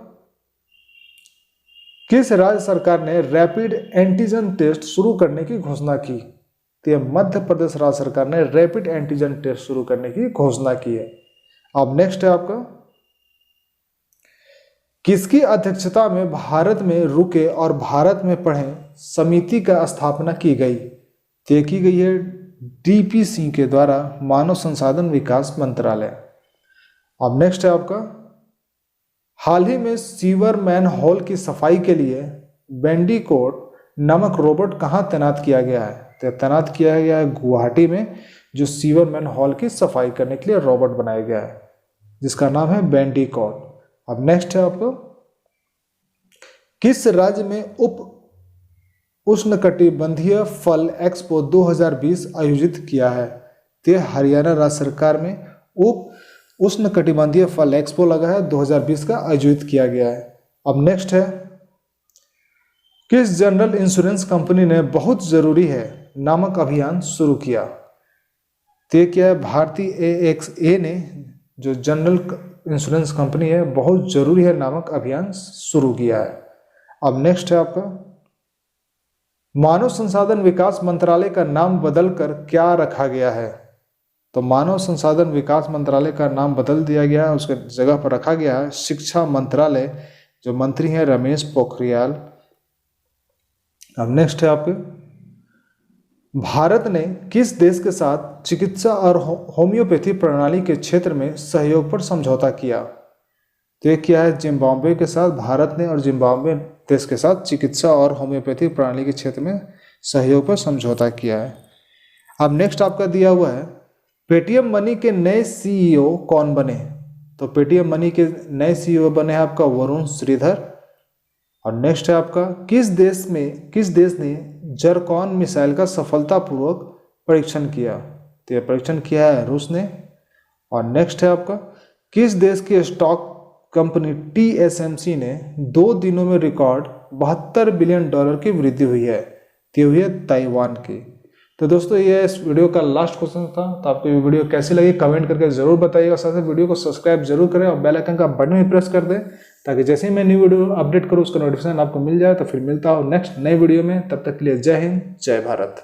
किस राज्य सरकार ने रैपिड एंटीजन टेस्ट शुरू करने की घोषणा की? तो यह मध्य प्रदेश राज्य सरकार ने रैपिड एंटीजन टेस्ट शुरू करने की घोषणा की है। अब नेक्स्ट है आपका, किसकी अध्यक्षता में भारत में रुके और भारत में पढ़े समिति का स्थापना की गई? तय की गई है DP सिंह के द्वारा मानव संसाधन विकास मंत्रालय। अब नेक्स्ट है आपका, हाल ही में सीवर मैन हॉल की सफाई के लिए बैंडिकोट नामक रोबोट कहां तैनात किया गया है? तो तैनात किया गया है गुवाहाटी में, जो सीवर मैन हॉल की सफाई करने के लिए रोबोट बनाया गया है, जिसका नाम है बैंडिकोट। अब नेक्स्ट है आपको, किस राज्य में उप उष्णकटिबंधीय फल एक्सपो 2020 आयोजित किया है? तो हरियाणा राज्य सरकार में उप उष्णकटिबंधीय फल एक्सपो लगा है 2020 का आयोजित किया गया है। अब नेक्स्ट है, किस जनरल इंश्योरेंस कंपनी ने बहुत जरूरी है नामक अभियान शुरू किया? तो क्या है भारतीय AXA ने, जो जनरल इंश्योरेंस कंपनी है, बहुत जरूरी है नामक अभियान शुरू किया है। अब नेक्स्ट है आपका, मानव संसाधन विकास मंत्रालय का नाम बदलकर क्या रखा गया है? तो मानव संसाधन विकास मंत्रालय का नाम बदल दिया गया है, उसके जगह पर रखा गया है शिक्षा मंत्रालय, जो मंत्री हैं रमेश पोखरियाल। अब नेक्स्ट है आपके, भारत ने किस देश के साथ चिकित्सा और होम्योपैथी प्रणाली के क्षेत्र में सहयोग पर समझौता किया? तो ये क्या है जिम्बाब्वे के साथ भारत ने और जिम्बाब्वे देश के साथ चिकित्सा और होम्योपैथी प्रणाली के क्षेत्र में सहयोग पर समझौता किया है। अब नेक्स्ट आपका दिया हुआ है, पेटीएम मनी के नए CEO कौन बने? तो पेटीएम मनी के नए CEO बने हैं आपका वरुण श्रीधर। और नेक्स्ट है आपका, किस देश ने जरकॉन मिसाइल का सफलतापूर्वक परीक्षण किया? तो यह परीक्षण किया है रूस ने। और नेक्स्ट है आपका, किस देश की स्टॉक कंपनी TSMC ने 2 दिनों में रिकॉर्ड $72 बिलियन की वृद्धि हुई है? तो हुई है ताइवान की। तो दोस्तों ये इस वीडियो का लास्ट क्वेश्चन था। तो आपको ये वीडियो कैसी लगी कमेंट करके जरूर बताइएगा। साथ ही वीडियो को सब्सक्राइब जरूर करें और बेल आइकन का बटन भी प्रेस कर दें, ताकि जैसे ही मैं न्यू वीडियो अपडेट करूँ उसका नोटिफिकेशन आपको मिल जाए। तो फिर मिलता हूँ नेक्स्ट नए वीडियो में, तब तक के लिए जय हिंद जय भारत।